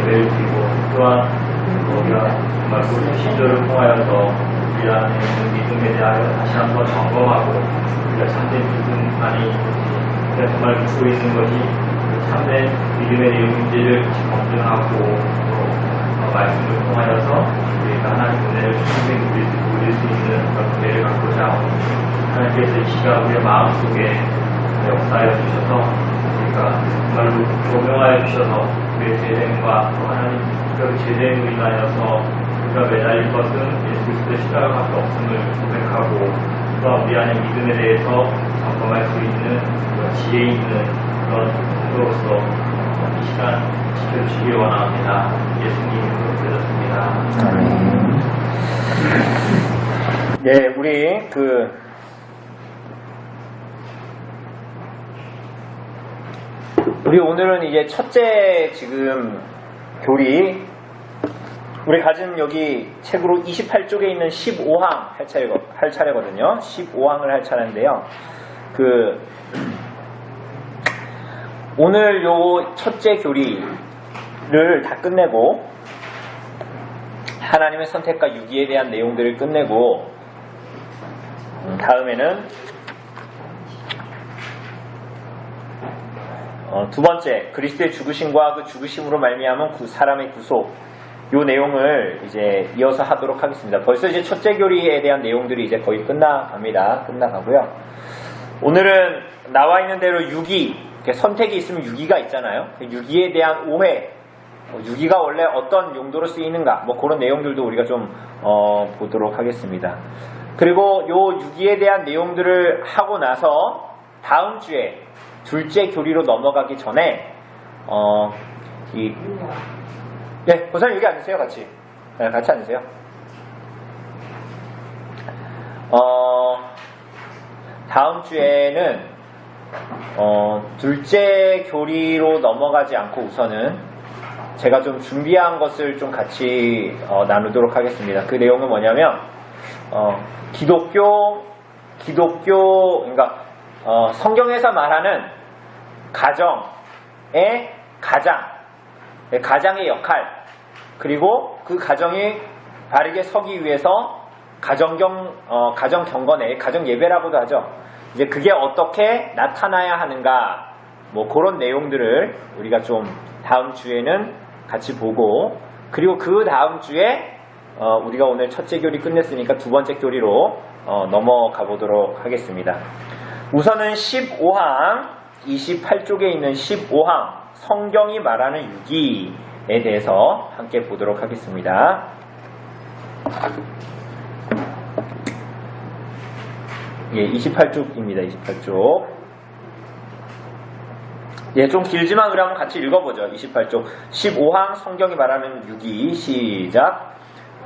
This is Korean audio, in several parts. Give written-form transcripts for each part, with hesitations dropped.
예배를 드리고 또한 우리가 정말 모든 시절을 통하여서 우리 안에 있는 믿음에 대하여 다시 한번 점검하고 우리가 참된 믿음 안에 있는지 우리가 정말 믿고 있는 것이 참된 믿음의 내용인지를 검증하고 또 말씀을 통하여서 우리가 하나님 은혜를 충분히 누릴 수 있는 그런 기회를 갖고자 하나님께서 이 시간 우리의 마음속에 역사하여 주셔서 우리가 정말로 조명하여 주셔서 우리의 죄됨과 또 하나님 그 죄됨으로 인하여서 우리가 매달릴 것은 예수 그리스도의 십자가밖에 없음을 고백하고 또한 우리 안에 믿음에 대해서 점검할 수 있는 지혜 있는 그런 성도로서 이 시간 지켜주시기 원합니다. 예수님으로 드렸습니다. 네, 우리 오늘은 이제 첫째 지금 교리, 우리 가진 여기 책으로 28쪽에 있는 15항 할 차례거든요. 15항을 할 차례인데요. 오늘 요 첫째 교리를 다 끝내고 하나님의 선택과 유기에 대한 내용들을 끝내고 다음에는 두 번째 그리스도의 죽으심과 그 죽으심으로 말미암은 사람의 구속, 요 내용을 이제 이어서 하도록 하겠습니다. 벌써 이제 첫째 교리에 대한 내용들이 이제 거의 끝나가고요. 오늘은 나와 있는 대로 유기, 선택이 있으면 유기가 있잖아요. 유기에 대한 오해, 유기가 원래 어떤 용도로 쓰이는가, 그런 내용들도 우리가 좀 보도록 하겠습니다. 그리고 요 유기에 대한 내용들을 하고 나서 다음 주에 둘째 교리로 넘어가기 전에 고사님 여기 앉으세요. 같이 앉으세요. 다음 주에는 둘째 교리로 넘어가지 않고 우선은 제가 좀 준비한 것을 좀 같이 나누도록 하겠습니다. 그 내용은 뭐냐면 그러니까 성경에서 말하는 가장의 역할, 그리고 그 가정이 바르게 서기 위해서 가정 경건회, 가정 예배라고도 하죠. 이제 그게 어떻게 나타나야 하는가, 그런 내용들을 우리가 좀 다음 주에는 같이 보고, 그리고 그 다음 주에 우리가 오늘 첫째 교리 끝냈으니까 두 번째 교리로 넘어가 보도록 하겠습니다. 우선은 15항 28쪽에 있는 15항 성경이 말하는 유기에 대해서 함께 보도록 하겠습니다. 예, 28쪽입니다. 28쪽. 예, 좀 길지만 우리 한번 같이 읽어보죠. 28쪽 15항 성경이 말하는 유기. 시작.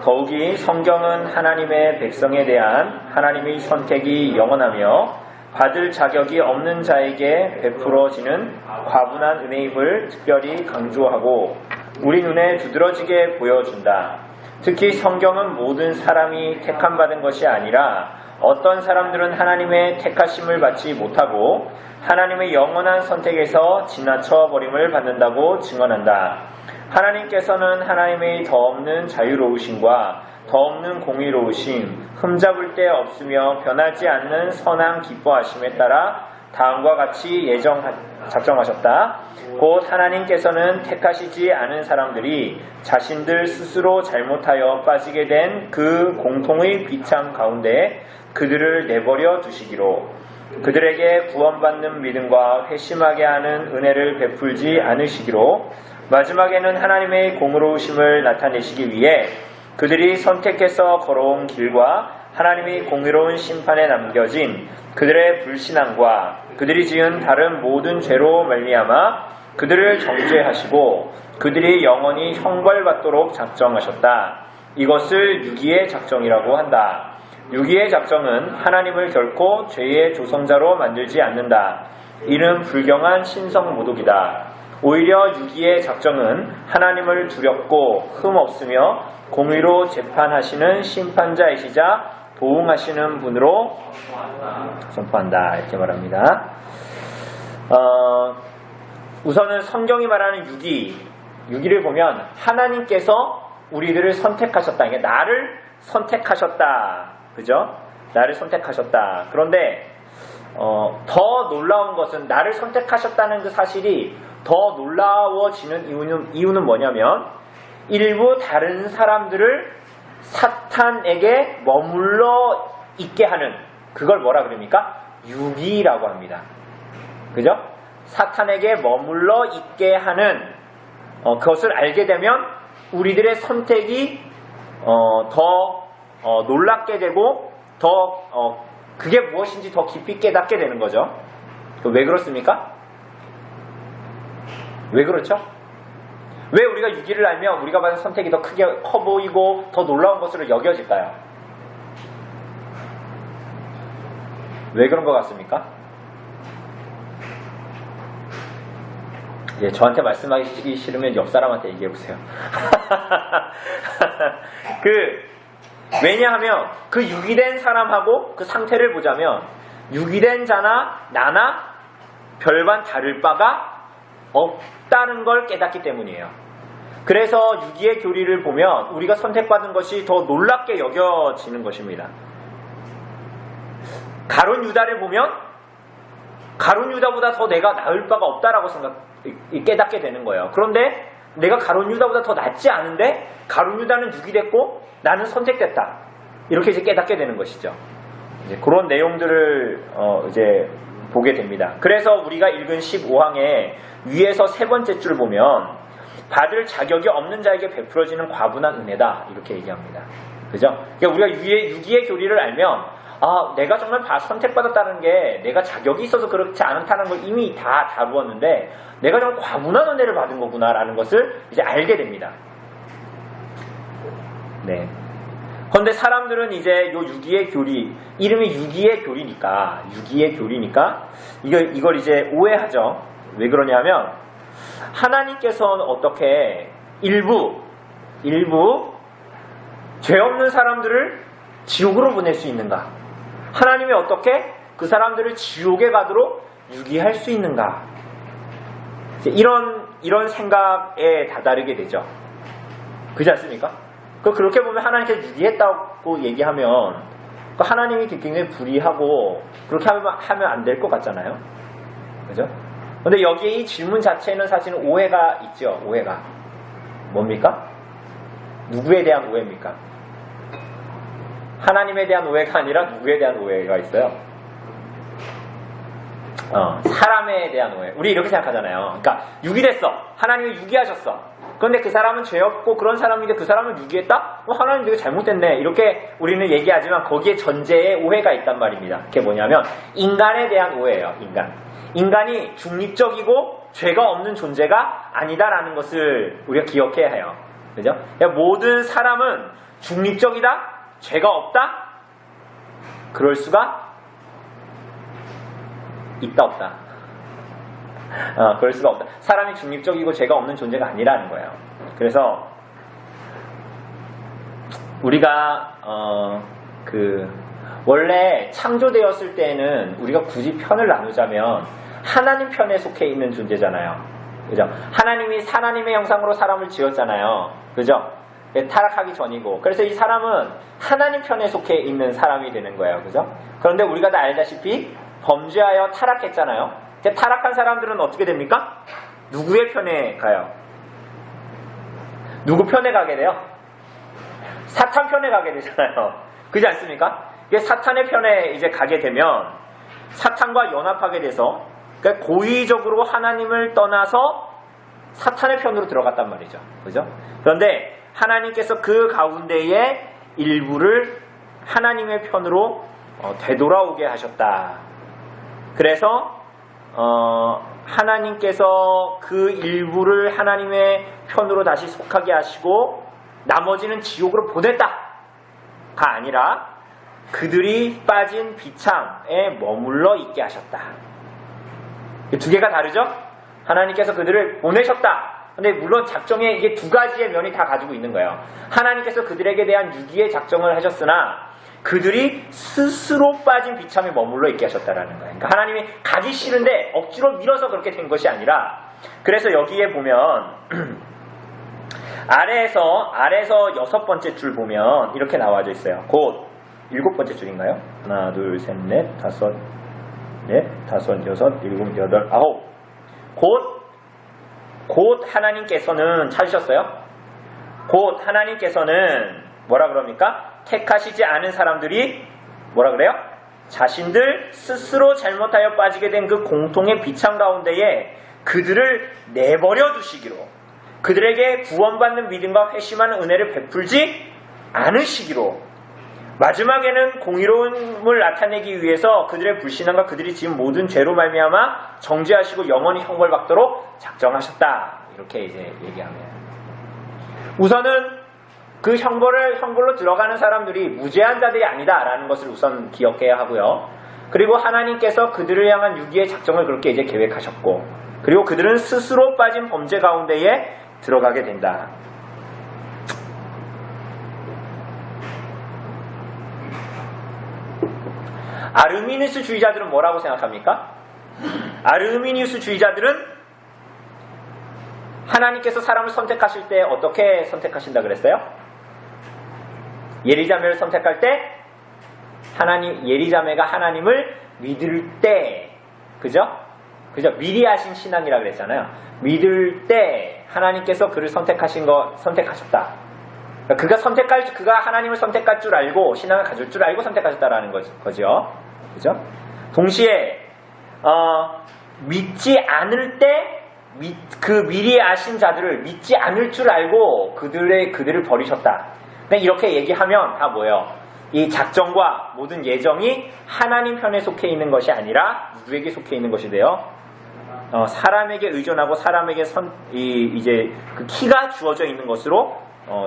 더욱이 성경은 하나님의 백성에 대한 하나님의 선택이 영원하며 받을 자격이 없는 자에게 베풀어지는 과분한 은혜임을 특별히 강조하고 우리 눈에 두드러지게 보여준다. 특히 성경은 모든 사람이 택함받은 것이 아니라 어떤 사람들은 하나님의 택하심을 받지 못하고 하나님의 영원한 선택에서 지나쳐 버림을 받는다고 증언한다. 하나님께서는 하나님의 더없는 자유로우심과 더없는 공의로우심, 흠잡을 데 없으며 변하지 않는 선한 기뻐하심에 따라 다음과 같이 작정하셨다. 곧 하나님께서는 택하시지 않은 사람들이 자신들 스스로 잘못하여 빠지게 된 그 공통의 비참 가운데 그들을 내버려 두시기로 그들에게 구원받는 믿음과 회심하게 하는 은혜를 베풀지 않으시기로 마지막에는 하나님의 공의로우심을 나타내시기 위해 그들이 선택해서 걸어온 길과 하나님의 공의로운 심판에 남겨진 그들의 불신앙과 그들이 지은 다른 모든 죄로 말미암아 그들을 정죄하시고 그들이 영원히 형벌받도록 작정하셨다. 이것을 유기의 작정이라고 한다. 유기의 작정은 하나님을 결코 죄의 조성자로 만들지 않는다. 이는 불경한 신성모독이다. 오히려 유기의 작정은 하나님을 두렵고 흠없으며 공의로 재판하시는 심판자이시자 보응하시는 분으로 선포한다. 이렇게 말합니다. 우선은 성경이 말하는 유기, 6일을 보면 하나님께서 우리들을 선택하셨다. 이게 나를 선택하셨다. 그죠? 나를 선택하셨다. 그런데 더 놀라운 것은 나를 선택하셨다는 그 사실이 더 놀라워지는 이유는 뭐냐면 일부 다른 사람들을 사탄에게 머물러 있게 하는 그걸 뭐라 그럽니까? 유기라고 합니다. 그죠? 사탄에게 머물러 있게 하는 그것을 알게 되면 우리들의 선택이 더 놀랍게 되고 더 그게 무엇인지 더 깊이 깨닫게 되는 거죠. 왜 그렇습니까? 왜 그렇죠? 왜 우리가 유기를 알면 우리가 받은 선택이 더 커 보이고 더 놀라운 것으로 여겨질까요? 왜 그런 것 같습니까? 예, 저한테 말씀하시기 싫으면 옆 사람한테 얘기해 보세요. 왜냐하면 그 유기된 사람하고 그 상태를 보자면 유기된 자나 나나 별반 다를 바가 없다는 걸 깨닫기 때문이에요. 그래서 유기의 교리를 보면 우리가 선택받은 것이 더 놀랍게 여겨지는 것입니다. 가룟 유다를 보면 가룟 유다보다 더 내가 나을 바가 없다라고 깨닫게 되는 거예요. 그런데 내가 가룟 유다보다 더 낫지 않은데 가룟 유다는 유기됐고 나는 선택됐다. 이렇게 이제 깨닫게 되는 것이죠. 이제 그런 내용들을 이제 보게 됩니다. 그래서 우리가 읽은 15항의 위에서 세 번째 줄 보면 받을 자격이 없는 자에게 베풀어지는 과분한 은혜다 이렇게 얘기합니다. 그죠? 그러니까 우리가 유기의 교리를 알면 내가 정말 선택받았다는 게 내가 자격이 있어서 그렇지 않다는 걸 이미 다 다루었는데 내가 정말 과분한 은혜를 받은 거구나라는 것을 이제 알게 됩니다. 네. 그런데 사람들은 이제 요 유기의 교리, 이름이 유기의 교리니까 이걸 이제 오해하죠. 왜 그러냐면 하나님께서는 어떻게 일부 죄 없는 사람들을 지옥으로 보낼 수 있는가? 하나님이 어떻게 그 사람들을 지옥에 가도록 유기할 수 있는가? 이런 생각에 다다르게 되죠. 그렇지 않습니까? 그렇게 보면 하나님께서 유기했다고 얘기하면 하나님이 굉장히 불의하고 그렇게 하면 안 될 것 같잖아요. 그죠? 근데 여기에 이 질문 자체는 사실은 오해가 있죠. 오해가. 뭡니까? 누구에 대한 오해입니까? 하나님에 대한 오해가 아니라 누구에 대한 오해가 있어요? 사람에 대한 오해. 우리 이렇게 생각하잖아요. 그러니까 유기됐어. 하나님이 유기하셨어. 그런데 그 사람은 죄 없고 그런 사람인데 그 사람을 유기했다? 하나님 되게 잘못됐네. 이렇게 우리는 얘기하지만 거기에 전제에 오해가 있단 말입니다. 그게 뭐냐면 인간에 대한 오해예요. 인간이 중립적이고 죄가 없는 존재가 아니다라는 것을 우리가 기억해야 해요. 그죠? 그러니까 모든 사람은 중립적이다? 죄가 없다? 그럴 수가 있다 없다. 그럴 수가 없다. 사람이 중립적이고 죄가 없는 존재가 아니라는 거예요. 그래서 우리가 원래 창조되었을 때에는 우리가 굳이 편을 나누자면 하나님 편에 속해 있는 존재잖아요. 그죠? 하나님이 하나님의 형상으로 사람을 지었잖아요. 그죠? 타락하기 전이고. 그래서 이 사람은 하나님 편에 속해 있는 사람이 되는 거예요. 그죠? 그런데 우리가 다 알다시피 범죄하여 타락했잖아요. 타락한 사람들은 어떻게 됩니까? 누구의 편에 가요? 누구 편에 가게 돼요? 사탄 편에 가게 되잖아요. 그렇지 않습니까? 사탄의 편에 이제 가게 되면 사탄과 연합하게 돼서 그러니까 고의적으로 하나님을 떠나서 사탄의 편으로 들어갔단 말이죠. 그죠? 그런데 하나님께서 그 가운데에 일부를 하나님의 편으로 되돌아오게 하셨다. 그래서 하나님께서 그 일부를 하나님의 편으로 다시 속하게 하시고 나머지는 지옥으로 보냈다가 아니라 그들이 빠진 비참에 머물러 있게 하셨다. 두 개가 다르죠? 하나님께서 그들을 보내셨다. 근데 물론 작정에 이게 두 가지의 면이 다 가지고 있는 거예요. 하나님께서 그들에게 대한 유기의 작정을 하셨으나 그들이 스스로 빠진 비참에 머물러 있게 하셨다라는 거예요. 그러니까 하나님이 가기 싫은데 억지로 밀어서 그렇게 된 것이 아니라 그래서 여기에 보면 아래에서 6번째 줄 보면 이렇게 나와져 있어요. 곧 7번째 줄인가요? 하나, 둘, 셋, 넷, 다섯, 여섯, 일곱, 여덟, 아홉. 곧 하나님께서는 찾으셨어요? 곧 하나님께서는 뭐라 그럽니까? 택하시지 않은 사람들이 뭐라 그래요? 자신들 스스로 잘못하여 빠지게 된 그 공통의 비창 가운데에 그들을 내버려 두시기로, 그들에게 구원받는 믿음과 회심하는 은혜를 베풀지 않으시기로, 마지막에는 공의로움을 나타내기 위해서 그들의 불신함과 그들이 지은 모든 죄로 말미암아 정죄하시고 영원히 형벌받도록 작정하셨다. 이렇게 이제 얘기합니다. 우선은 그 형벌로 들어가는 사람들이 무죄한 자들이 아니다라는 것을 우선 기억해야 하고요. 그리고 하나님께서 그들을 향한 유기의 작정을 그렇게 이제 계획하셨고, 그리고 그들은 스스로 빠진 범죄 가운데에 들어가게 된다. 아르미니우스 주의자들은 뭐라고 생각합니까? 아르미니우스 주의자들은 하나님께서 사람을 선택하실 때 어떻게 선택하신다 그랬어요? 예리자매를 선택할 때 예리자매가 하나님을 믿을 때, 그죠? 미리 하신 신앙이라 그랬잖아요. 믿을 때 하나님께서 그를 선택하셨다. 그가 하나님을 선택할 줄 알고 신앙을 가질 줄 알고 선택하셨다라는 거죠. 그죠? 동시에 믿지 않을 때 그 미리 아신 자들을 믿지 않을 줄 알고 그들을 버리셨다. 이렇게 얘기하면 다 뭐예요? 이 작정과 모든 예정이 하나님 편에 속해 있는 것이 아니라 누구에게 속해 있는 것이 돼요? 사람에게 의존하고 사람에게 이제 그 키가 주어져 있는 것으로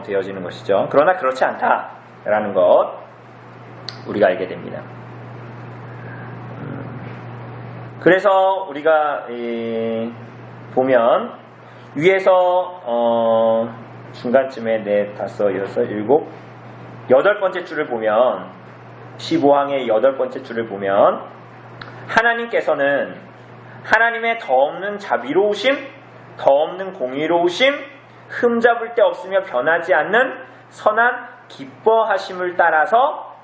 되어지는 것이죠. 그러나 그렇지 않다라는 것 우리가 알게 됩니다. 그래서 우리가 보면 위에서 중간쯤에 4, 5, 6, 7, 8번째 줄을 보면 15항의 8번째 줄을 보면 하나님께서는 하나님의 더없는 자비로우심, 더없는 공의로우심, 흠잡을 데 없으며 변하지 않는 선한 기뻐하심을 따라서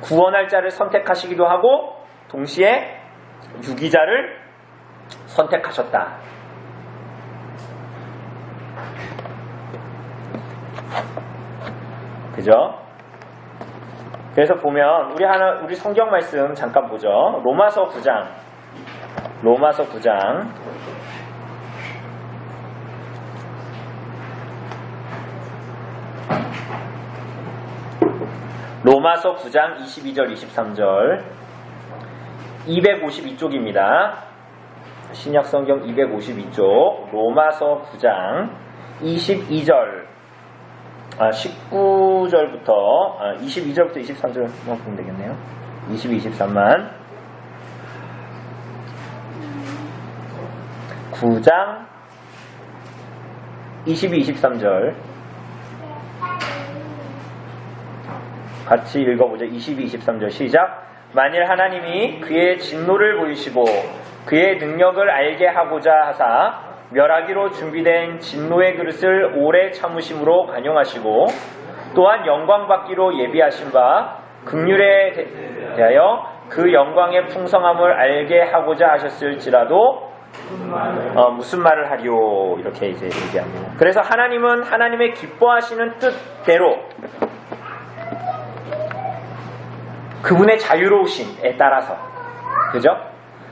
구원할 자를 선택하시기도 하고 동시에 유기자를 선택하셨다. 그죠? 그래서 보면 우리 성경 말씀 잠깐 보죠. 로마서 9장. 로마서 9장 22절 23절 252쪽입니다. 신약성경 252쪽 로마서 9장 22절 19절부터 22절부터 23절만 보면 되겠네요. 22, 23만 9장 22, 23절 같이 읽어보죠. 22, 23절 시작. 만일 하나님이 그의 진노를 보이시고 그의 능력을 알게 하고자 하사 멸하기로 준비된 진노의 그릇을 오래 참으심으로 관용하시고 또한 영광받기로 예비하신 바 긍휼에 대하여 그 영광의 풍성함을 알게 하고자 하셨을지라도 무슨 말을 하리요 이렇게 이제 얘기합니다. 그래서 하나님은 하나님의 기뻐하시는 뜻대로 그분의 자유로우심에 따라서 그죠?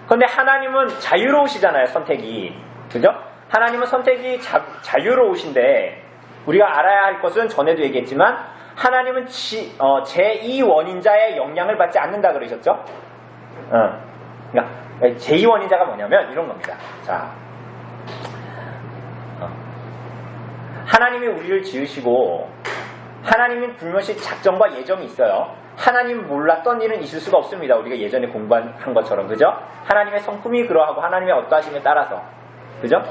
그런데 하나님은 자유로우시잖아요. 선택이 그죠? 하나님은 선택이 자유로우신데 우리가 알아야 할 것은 전에도 얘기했지만 하나님은 제2원인자의 영향을 받지 않는다 그러셨죠? 그러니까 제2원인자가 뭐냐면 이런 겁니다. 자, 하나님이 우리를 지으시고 하나님은 분명히 작정과 예정이 있어요. 하나님 몰랐던 일은 있을 수가 없습니다. 우리가 예전에 공부한 것처럼 그죠? 하나님의 성품이 그러하고 하나님의 어떠하심에 따라서 그죠?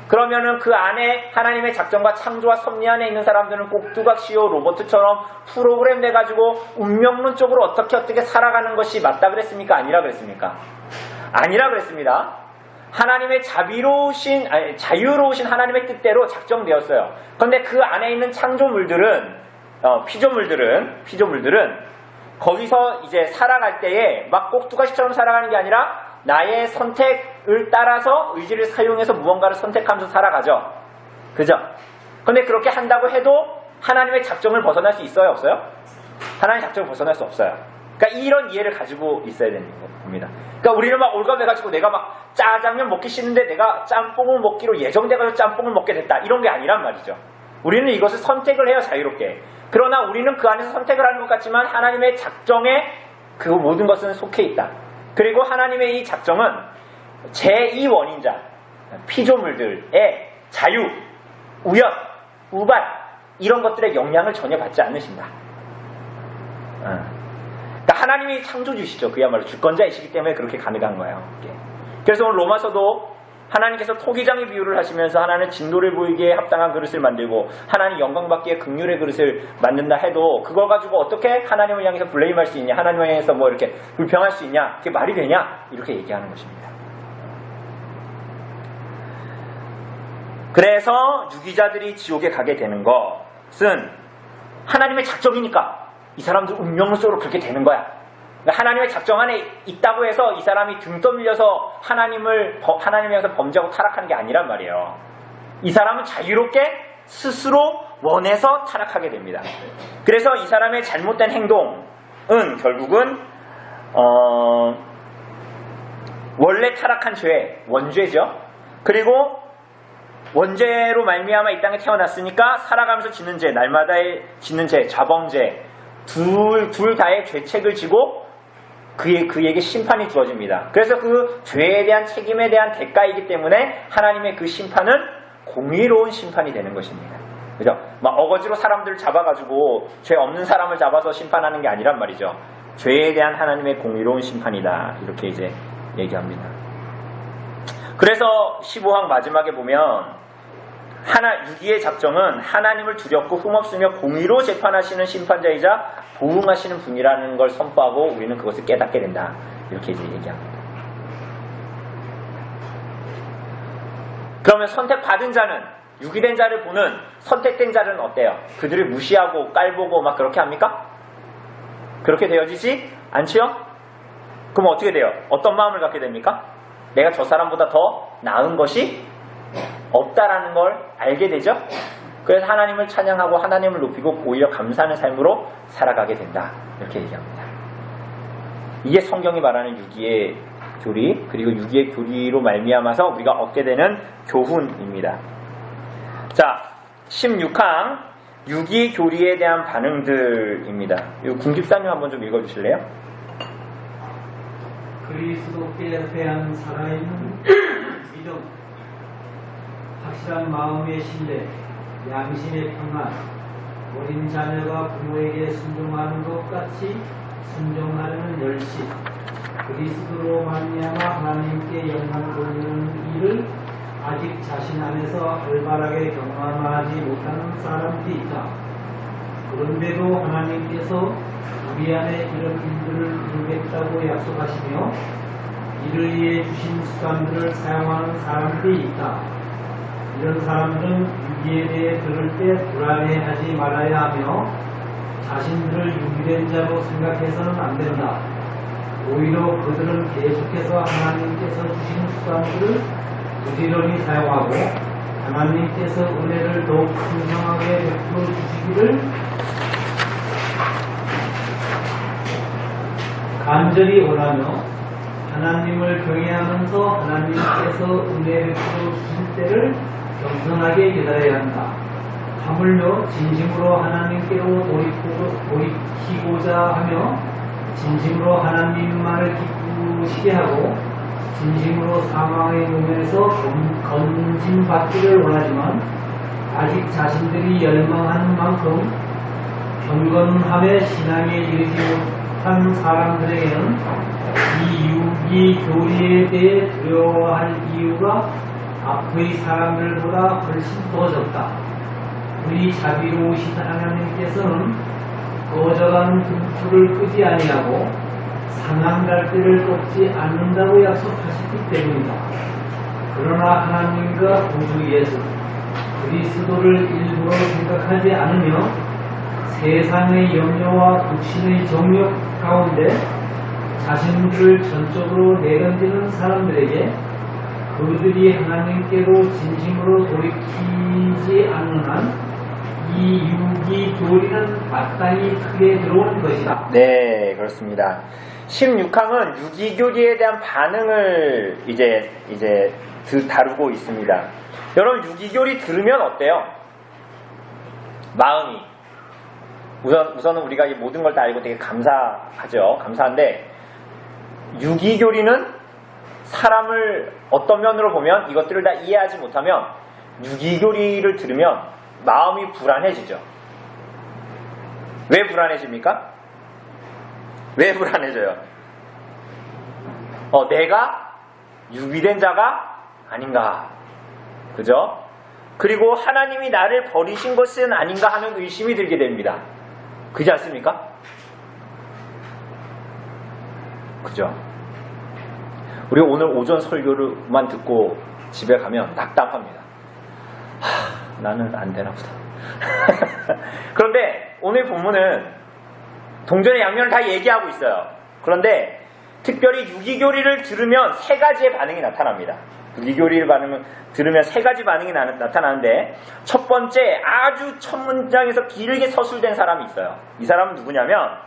그러면은 그 안에 하나님의 작정과 창조와 섭리 안에 있는 사람들은 꼭두각시요 로버트처럼 프로그램 돼가지고 운명론적으로 어떻게 살아가는 것이 맞다 그랬습니까? 아니라 그랬습니까? 아니라 그랬습니다. 하나님의 자유로우신 하나님의 뜻대로 작정되었어요. 그런데 그 안에 있는 창조물들은 피조물들은 거기서 이제 살아갈 때에 막 꼭두가시처럼 살아가는 게 아니라 나의 선택을 따라서 의지를 사용해서 무언가를 선택하면서 살아가죠. 그죠? 그런데 그렇게 한다고 해도 하나님의 작정을 벗어날 수 있어요? 없어요? 하나님의 작정을 벗어날 수 없어요. 그러니까 이런 이해를 가지고 있어야 되는 겁니다. 그러니까 우리는 막 올가매가지고 내가 막 짜장면 먹기 싫은데 내가 짬뽕을 먹기로 예정돼가지고 짬뽕을 먹게 됐다. 이런 게 아니란 말이죠. 우리는 이것을 선택을 해요, 자유롭게. 그러나 우리는 그 안에서 선택을 하는 것 같지만 하나님의 작정에 그 모든 것은 속해 있다. 그리고 하나님의 이 작정은 제2원인자, 피조물들의 자유, 우연, 우발 이런 것들의 영향을 전혀 받지 않으신다. 그러니까 하나님이 창조주시죠. 그야말로 주권자이시기 때문에 그렇게 가능한 거예요. 그래서 오늘 로마서도 하나님께서 토기장의 비유를 하시면서 하나는 진노를 보이기에 합당한 그릇을 만들고 하나님 영광받기에 긍휼의 그릇을 만든다 해도 그걸 가지고 어떻게 하나님을 향해서 블레임할 수 있냐, 하나님을 향해서 뭐 이렇게 불평할 수 있냐, 그게 말이 되냐 이렇게 얘기하는 것입니다. 그래서 유기자들이 지옥에 가게 되는 것은 하나님의 작정이니까 이 사람들 운명론적으로 그렇게 되는 거야. 그러니까 하나님의 작정 안에 있다고 해서 이 사람이 등 떠밀려서 하나님을 향해서 범죄하고 타락하는 게 아니란 말이에요. 이 사람은 자유롭게 스스로 원해서 타락하게 됩니다. 그래서 이 사람의 잘못된 행동은 결국은 원래 타락한 죄, 원죄죠. 그리고 원죄로 말미암아 이 땅에 태어났으니까 살아가면서 짓는 죄, 날마다의 짓는 죄, 자범죄 둘 다의 죄책을 지고 그에게 심판이 주어집니다. 그래서 그 죄에 대한 책임에 대한 대가이기 때문에 하나님의 그 심판은 공의로운 심판이 되는 것입니다. 그죠? 막 어거지로 사람들을 잡아가지고 죄 없는 사람을 잡아서 심판하는 게 아니란 말이죠. 죄에 대한 하나님의 공의로운 심판이다. 이렇게 이제 얘기합니다. 그래서 15항 마지막에 보면 유기의 작정은 하나님을 두렵고 흠없으며 공의로 재판하시는 심판자이자 보응하시는 분이라는 걸 선포하고 우리는 그것을 깨닫게 된다. 이렇게 이제 얘기합니다. 그러면 선택받은 자는, 유기된 자를 보는 선택된 자는 어때요? 그들을 무시하고 깔보고 막 그렇게 합니까? 그렇게 되어지지 않지요? 그럼 어떻게 돼요? 어떤 마음을 갖게 됩니까? 내가 저 사람보다 더 나은 것이 없다라는 걸 알게 되죠. 그래서 하나님을 찬양하고 하나님을 높이고 오히려 감사하는 삶으로 살아가게 된다. 이렇게 얘기합니다. 이게 성경이 말하는 유기의 교리, 그리고 유기의 교리로 말미암아서 우리가 얻게 되는 교훈입니다. 자, 16항 유기 교리에 대한 반응들입니다. 이 궁집사님 한번 좀 읽어주실래요? 그리스도께 대한 살아있는 믿음, 확실한 마음의 신뢰, 양심의 평안, 어린 자녀가 부모에게 순종하는 것 같이 순종하려는 열심, 그리스도로 말미암아 하나님께 영광 돌리는 일을 아직 자신 안에서 활발하게 경험하지 못하는 사람들이 있다. 그런데도 하나님께서 우리 안에 이런 일들을 이루겠다고 약속하시며 이를 위해 주신 수단들을 사용하는 사람들이 있다. 이런 사람들은 유기에 대해 들을 때 불안해하지 말아야 하며 자신들을 유기된 자로 생각해서는 안 된다. 오히려 그들은 계속해서 하나님께서 주신 수단들을 부지런히 사용하고 하나님께서 은혜를 더욱 풍성하게 베풀어 주시기를 간절히 원하며 하나님을 경외하면서 하나님께서 은혜 베풀어 주실 때를 겸손하게 기다려야 한다. 하물며 진심으로 하나님께로 돌이키고자 하며 진심으로 하나님만을 기쁘시게 하고 진심으로 사망의 몸에서 건진받기를 원하지만 아직 자신들이 열망하는 만큼 경건함의 신앙에 이르지 못한 사람들에게는 이 유기 교리에 대해 두려워할 이유가 앞의 사람들보다 훨씬 더 적다. 우리 자비로우신 하나님께서는 꺼져가는 등불을 끄지 아니하고 상한 갈대를 꺾지 않는다고 약속하셨기 때문이다. 그러나 하나님과 구주 예수 그리스도를 일부러 생각하지 않으며 세상의 염려와 육신의 정욕 가운데 자신들을 전적으로 내던지는 사람들에게 그들이 하나님께로 진심으로 돌이키지 않는 한 이 유기교리는 마땅히 크게 들어온 것이다. 네, 그렇습니다. 16항은 유기교리에 대한 반응을 이제 다루고 있습니다. 여러분, 유기교리 들으면 어때요? 마음이. 우선은 우리가 이 모든 걸 다 알고 되게 감사하죠. 감사한데, 유기교리는 사람을 어떤 면으로 보면 이것들을 다 이해하지 못하면 유기교리를 들으면 마음이 불안해지죠. 왜 불안해집니까? 왜 불안해져요? 내가 유기된 자가 아닌가. 그죠? 그리고 하나님이 나를 버리신 것은 아닌가 하는 의심이 들게 됩니다. 그렇지 않습니까? 그죠? 우리가 오늘 오전 설교를만 듣고 집에 가면 낙담합니다. 나는 안 되나 보다. 그런데 오늘 본문은 동전의 양면을 다 얘기하고 있어요. 그런데 특별히 유기교리를 들으면 세 가지의 반응이 나타납니다. 유기교리를 들으면 세 가지 반응이 나타나는데, 첫 번째, 아주 첫 문장에서 길게 서술된 사람이 있어요. 이 사람은 누구냐면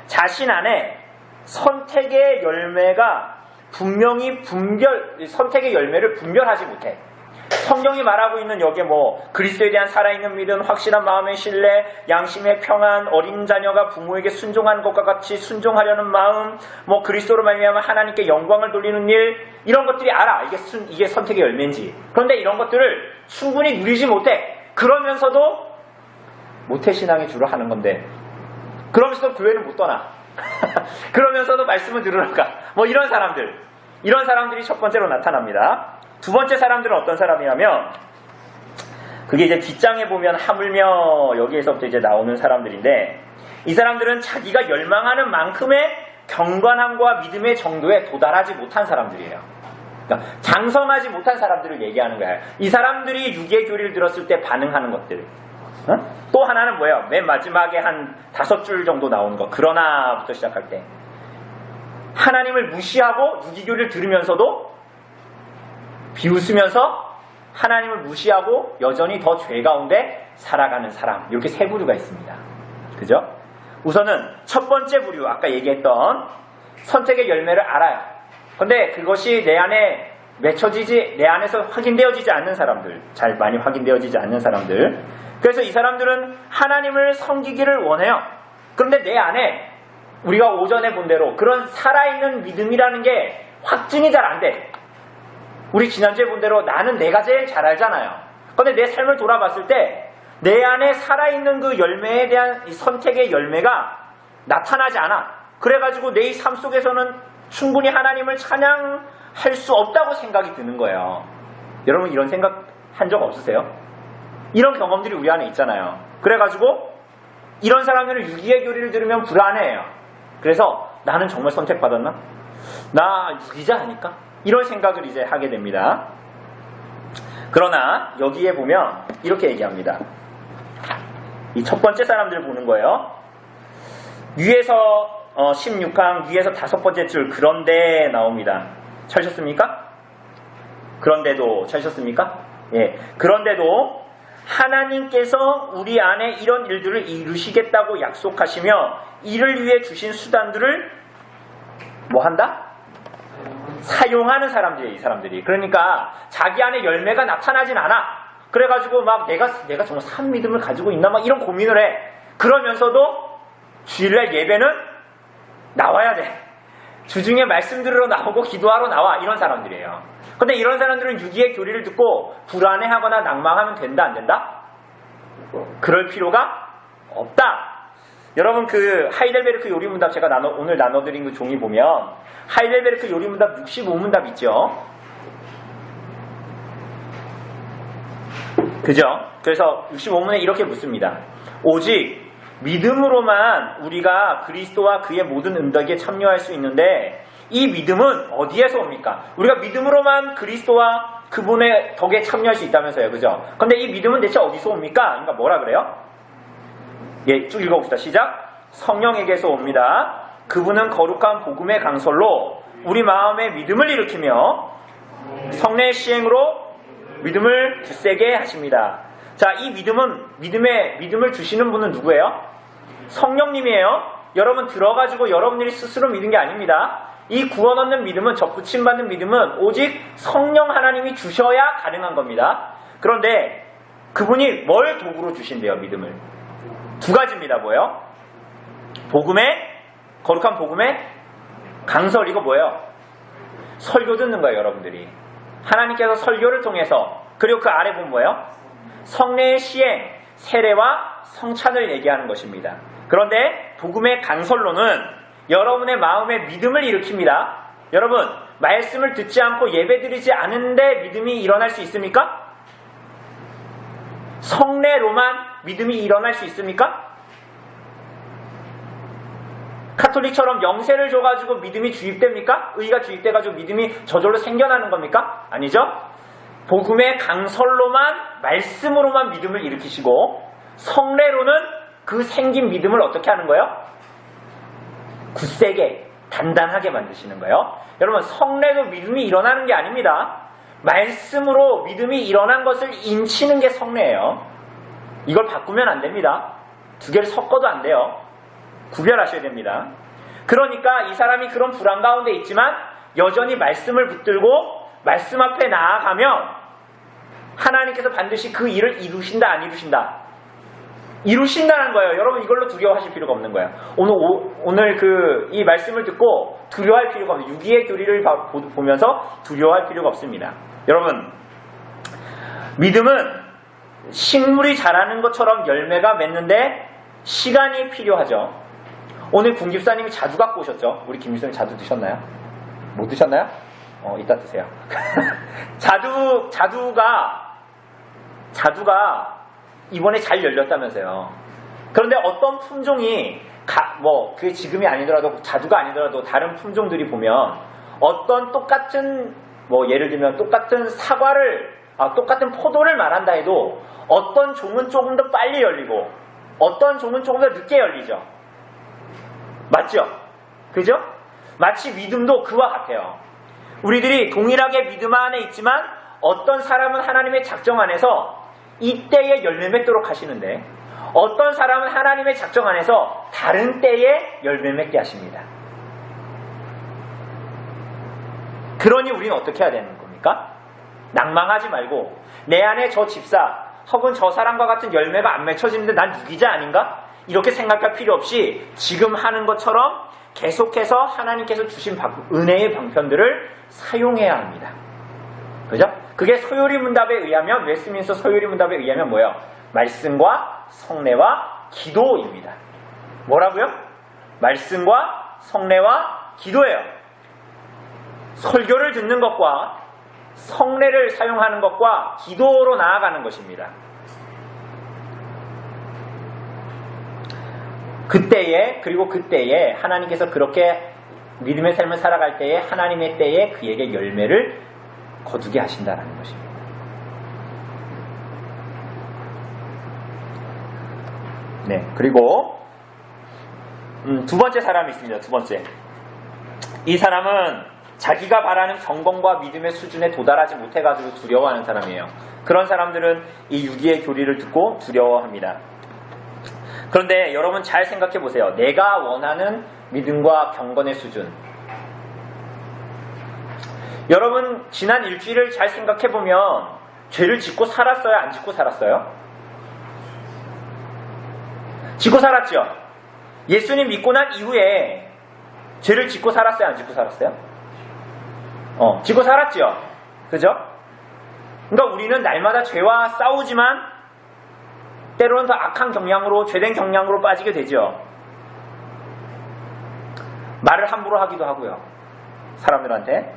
자신 안에 선택의 열매가 분명히 선택의 열매를 분별하지 못해. 성경이 말하고 있는 여기에 그리스도에 대한 살아있는 믿음, 확실한 마음의 신뢰, 양심의 평안, 어린 자녀가 부모에게 순종하는 것과 같이 순종하려는 마음, 그리스도로 말미암아 하나님께 영광을 돌리는 일, 이런 것들이 알아. 이게 선택의 열매인지. 그런데 이런 것들을 충분히 누리지 못해. 그러면서도 모태신앙의 주로 하는 건데, 그러면서도 교회는 못 떠나. 그러면서도 말씀을 들으러 가. 이런 사람들이 첫 번째로 나타납니다. 두 번째 사람들은 어떤 사람이냐면, 그게 이제 뒷장에 보면 하물며 여기에서부터 이제 나오는 사람들인데, 이 사람들은 자기가 열망하는 만큼의 경건함과 믿음의 정도에 도달하지 못한 사람들이에요. 그러니까 장성하지 못한 사람들을 얘기하는 거예요. 이 사람들이 유기의 교리를 들었을 때 반응하는 것들. 또 하나는 뭐예요? 맨 마지막에 한 5줄 정도 나오는 거. 그러나부터 시작할 때. 하나님을 무시하고 유기교리를 들으면서도 비웃으면서 하나님을 무시하고 여전히 더 죄 가운데 살아가는 사람. 이렇게 세 부류가 있습니다. 그죠? 우선은 첫 번째 부류, 아까 얘기했던 선택의 열매를 알아요. 근데 그것이 내 안에 내 안에서 확인되어지지 않는 사람들, 잘 많이 확인되어지지 않는 사람들. 그래서 이 사람들은 하나님을 섬기기를 원해요. 그런데 내 안에 우리가 오전에 본 대로 그런 살아있는 믿음이라는 게 확증이 잘 안 돼. 우리 지난주에 본 대로 나는 내가 제일 잘 알잖아요. 그런데 내 삶을 돌아봤을 때 내 안에 살아있는 그 열매에 대한 이 선택의 열매가 나타나지 않아. 그래가지고 내 삶 속에서는 충분히 하나님을 찬양할 수 없다고 생각이 드는 거예요. 여러분 이런 생각 한 적 없으세요? 이런 경험들이 우리 안에 있잖아요. 그래가지고 이런 사람들은 유기의 교리를 들으면 불안해해요. 그래서 나는 정말 선택받았나? 나 유기자 아닐까? 이런 생각을 이제 하게 됩니다. 그러나 여기에 보면 이렇게 얘기합니다. 이 첫 번째 사람들 보는 거예요. 위에서 16항 위에서 5번째 줄 그런데 나옵니다. 찾으셨습니까? 그런데도 찾으셨습니까? 예. 그런데도 하나님께서 우리 안에 이런 일들을 이루시겠다고 약속하시며 이를 위해 주신 수단들을 뭐 한다? 사용하는 사람들이에요, 이 사람들이. 그러니까 자기 안에 열매가 나타나진 않아. 그래가지고 막 내가 정말 산 믿음을 가지고 있나 막 이런 고민을 해. 그러면서도 주일날 예배는 나와야 돼. 주중에 말씀 들으러 나오고 기도하러 나와. 이런 사람들이에요. 근데 이런 사람들은 유기의 교리를 듣고 불안해하거나 낭망하면 된다 안 된다? 그럴 필요가 없다. 여러분 그 하이델베르크 요리문답 제가 오늘 나눠드린 그 종이 보면 하이델베르크 요리문답 65문답 있죠? 그죠? 그래서 65문에 이렇게 묻습니다. 오직 믿음으로만 우리가 그리스도와 그의 모든 은덕에 참여할 수 있는데 이 믿음은 어디에서 옵니까? 우리가 믿음으로만 그리스도와 그분의 덕에 참여할 수 있다면서요. 그죠? 근데 이 믿음은 대체 어디서 옵니까? 그러니까 뭐라 그래요? 예, 쭉 읽어봅시다. 시작. 성령에게서 옵니다. 그분은 거룩한 복음의 강설로 우리 마음에 믿음을 일으키며 성례의 시행으로 믿음을 굳세게 하십니다. 자, 이 믿음을 주시는 분은 누구예요? 성령님이에요. 여러분 들어가지고 여러분들이 스스로 믿은 게 아닙니다. 이 구원 얻는 믿음은, 저 부침받는 믿음은 오직 성령 하나님이 주셔야 가능한 겁니다. 그런데 그분이 뭘 도구로 주신대요, 믿음을? 두 가지입니다. 뭐예요? 거룩한 복음의 강설. 이거 뭐예요? 설교 듣는 거예요, 여러분들이. 하나님께서 설교를 통해서, 그리고 그 아래 보면 뭐예요? 성례의 시행, 세례와 성찬을 얘기하는 것입니다. 그런데 복음의 강설로는 여러분의 마음에 믿음을 일으킵니다. 여러분, 말씀을 듣지 않고 예배드리지 않은데 믿음이 일어날 수 있습니까? 성례로만 믿음이 일어날 수 있습니까? 카톨릭처럼 영세를 줘가지고 믿음이 주입됩니까? 의가 주입돼가지고 믿음이 저절로 생겨나는 겁니까? 아니죠? 복음의 강설로만, 말씀으로만 믿음을 일으키시고, 성례로는 그 생긴 믿음을 어떻게 하는 거예요? 굳세게, 단단하게 만드시는 거예요. 여러분, 성례도 믿음이 일어나는 게 아닙니다. 말씀으로 믿음이 일어난 것을 인치는 게 성례예요. 이걸 바꾸면 안 됩니다. 두 개를 섞어도 안 돼요. 구별하셔야 됩니다. 그러니까 이 사람이 그런 불안 가운데 있지만 여전히 말씀을 붙들고 말씀 앞에 나아가면 하나님께서 반드시 그 일을 이루신다, 안 이루신다? 이루신다는 거예요. 여러분, 이걸로 두려워하실 필요가 없는 거예요. 오늘 이 말씀을 듣고 두려워할 필요가 없는, 유기의 교리를 보면서 두려워할 필요가 없습니다. 여러분, 믿음은 식물이 자라는 것처럼 열매가 맺는데 시간이 필요하죠. 오늘 군집사님이 자두 갖고 오셨죠? 우리 김집사님 자두 드셨나요? 못 드셨나요? 이따 드세요. 자두가 이번에 잘 열렸다면서요. 그런데 어떤 품종이 그게 지금이 아니더라도, 자두가 아니더라도 다른 품종들이 보면 어떤 똑같은, 예를 들면 똑같은 똑같은 포도를 말한다 해도 어떤 종은 조금 더 빨리 열리고 어떤 종은 조금 더 늦게 열리죠. 맞죠? 그죠? 마치 믿음도 그와 같아요. 우리들이 동일하게 믿음 안에 있지만 어떤 사람은 하나님의 작정 안에서 이때에 열매 맺도록 하시는데 어떤 사람은 하나님의 작정 안에서 다른 때에 열매 맺게 하십니다. 그러니 우리는 어떻게 해야 되는 겁니까? 낭망하지 말고 내 안에 저 집사 혹은 저 사람과 같은 열매가 안 맺혀지는데 난 유기자 아닌가? 이렇게 생각할 필요 없이 지금 하는 것처럼 계속해서 하나님께서 주신 은혜의 방편들을 사용해야 합니다. 그죠? 그게 소요리 문답에 의하면, 웨스트민스터 소요리 문답에 의하면 뭐예요? 말씀과 성례와 기도입니다. 뭐라고요? 말씀과 성례와 기도예요. 설교를 듣는 것과 성례를 사용하는 것과 기도로 나아가는 것입니다. 그때에 하나님께서 그렇게 믿음의 삶을 살아갈 때에 하나님의 때에 그에게 열매를 거두게 하신다라는 것입니다. 네, 그리고 두 번째 사람이 있습니다. 두 번째. 이 사람은 자기가 바라는 경건과 믿음의 수준에 도달하지 못해가지고 두려워하는 사람이에요. 그런 사람들은 이 유기의 교리를 듣고 두려워합니다. 그런데 여러분 잘 생각해 보세요. 내가 원하는 믿음과 경건의 수준. 여러분 지난 일주일을 잘 생각해 보면 죄를 짓고 살았어요? 안 짓고 살았어요? 짓고 살았죠? 예수님 믿고 난 이후에 죄를 짓고 살았어요? 안 짓고 살았어요? 짓고 살았죠? 그죠? 그러니까 우리는 날마다 죄와 싸우지만 때로는 더 악한 경향으로, 죄된 경향으로 빠지게 되죠. 말을 함부로 하기도 하고요. 사람들한테.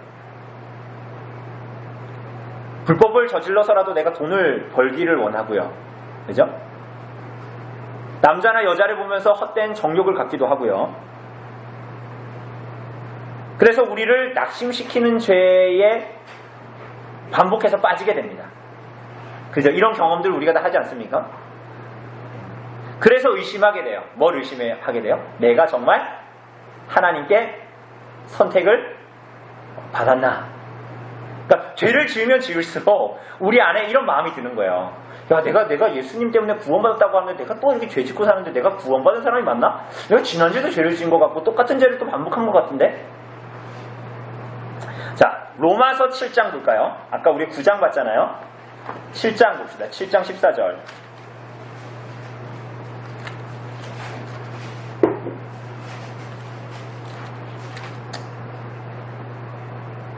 불법을 저질러서라도 내가 돈을 벌기를 원하고요. 그죠? 남자나 여자를 보면서 헛된 정욕을 갖기도 하고요. 그래서 우리를 낙심시키는 죄에 반복해서 빠지게 됩니다. 그죠? 이런 경험들 우리가 다 하지 않습니까? 그래서 의심하게 돼요. 뭘 의심하게 돼요? 내가 정말 하나님께 선택을 받았나? 그러니까 죄를 지으면 지을수록 우리 안에 이런 마음이 드는 거예요. 야, 내가 예수님 때문에 구원받았다고 하는데 내가 또 이렇게 죄 짓고 사는데 내가 구원받은 사람이 맞나? 내가 지난주에도 죄를 지은 것 같고 똑같은 죄를 또 반복한 것 같은데? 자, 로마서 7장 볼까요? 아까 우리 9장 봤잖아요. 7장 봅시다. 7장 14절.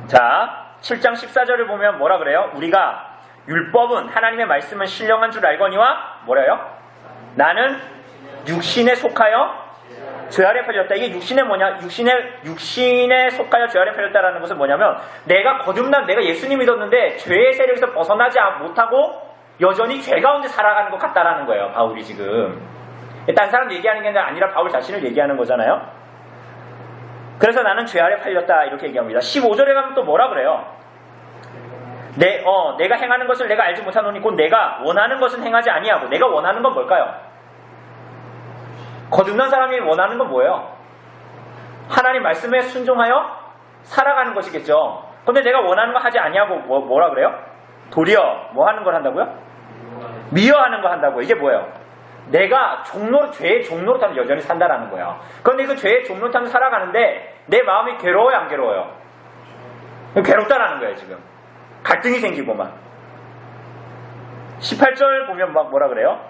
자, 7장 14절을 보면 뭐라 그래요? 우리가 율법은 하나님의 말씀은 신령한 줄 알거니와 뭐래요? 나는 육신에 속하여 죄 아래 팔렸다. 이게 육신에 뭐냐? 육신에 속하여 죄 아래 팔렸다라는 것은 뭐냐면 내가 거듭난 내가 예수님 믿었는데 죄의 세력에서 벗어나지 못하고 여전히 죄 가운데 살아가는 것 같다라는 거예요. 바울이 지금. 딴 사람 얘기하는 게 아니라 바울 자신을 얘기하는 거잖아요. 그래서 나는 죄 아래 팔렸다 이렇게 얘기합니다. 15절에 가면 또 뭐라 그래요? 내가 행하는 것을 내가 알지 못하노니 곧 내가 원하는 것은 행하지 아니하고 내가 원하는 건 뭘까요? 거듭난 사람이 원하는 건 뭐예요? 하나님 말씀에 순종하여 살아가는 것이겠죠. 근데 내가 원하는 거 하지 아니하고 뭐라 그래요? 도리어 뭐 하는 걸 한다고요? 미워하는 거 한다고. 이게 뭐예요? 내가 죄의 종노릇하면 여전히 산다라는 거예요. 그런데 그 죄의 종노릇하면 살아가는데 내 마음이 괴로워요, 안 괴로워요? 괴롭다라는 거예요, 지금. 갈등이 생기고 막. 18절 보면 막 뭐라 그래요?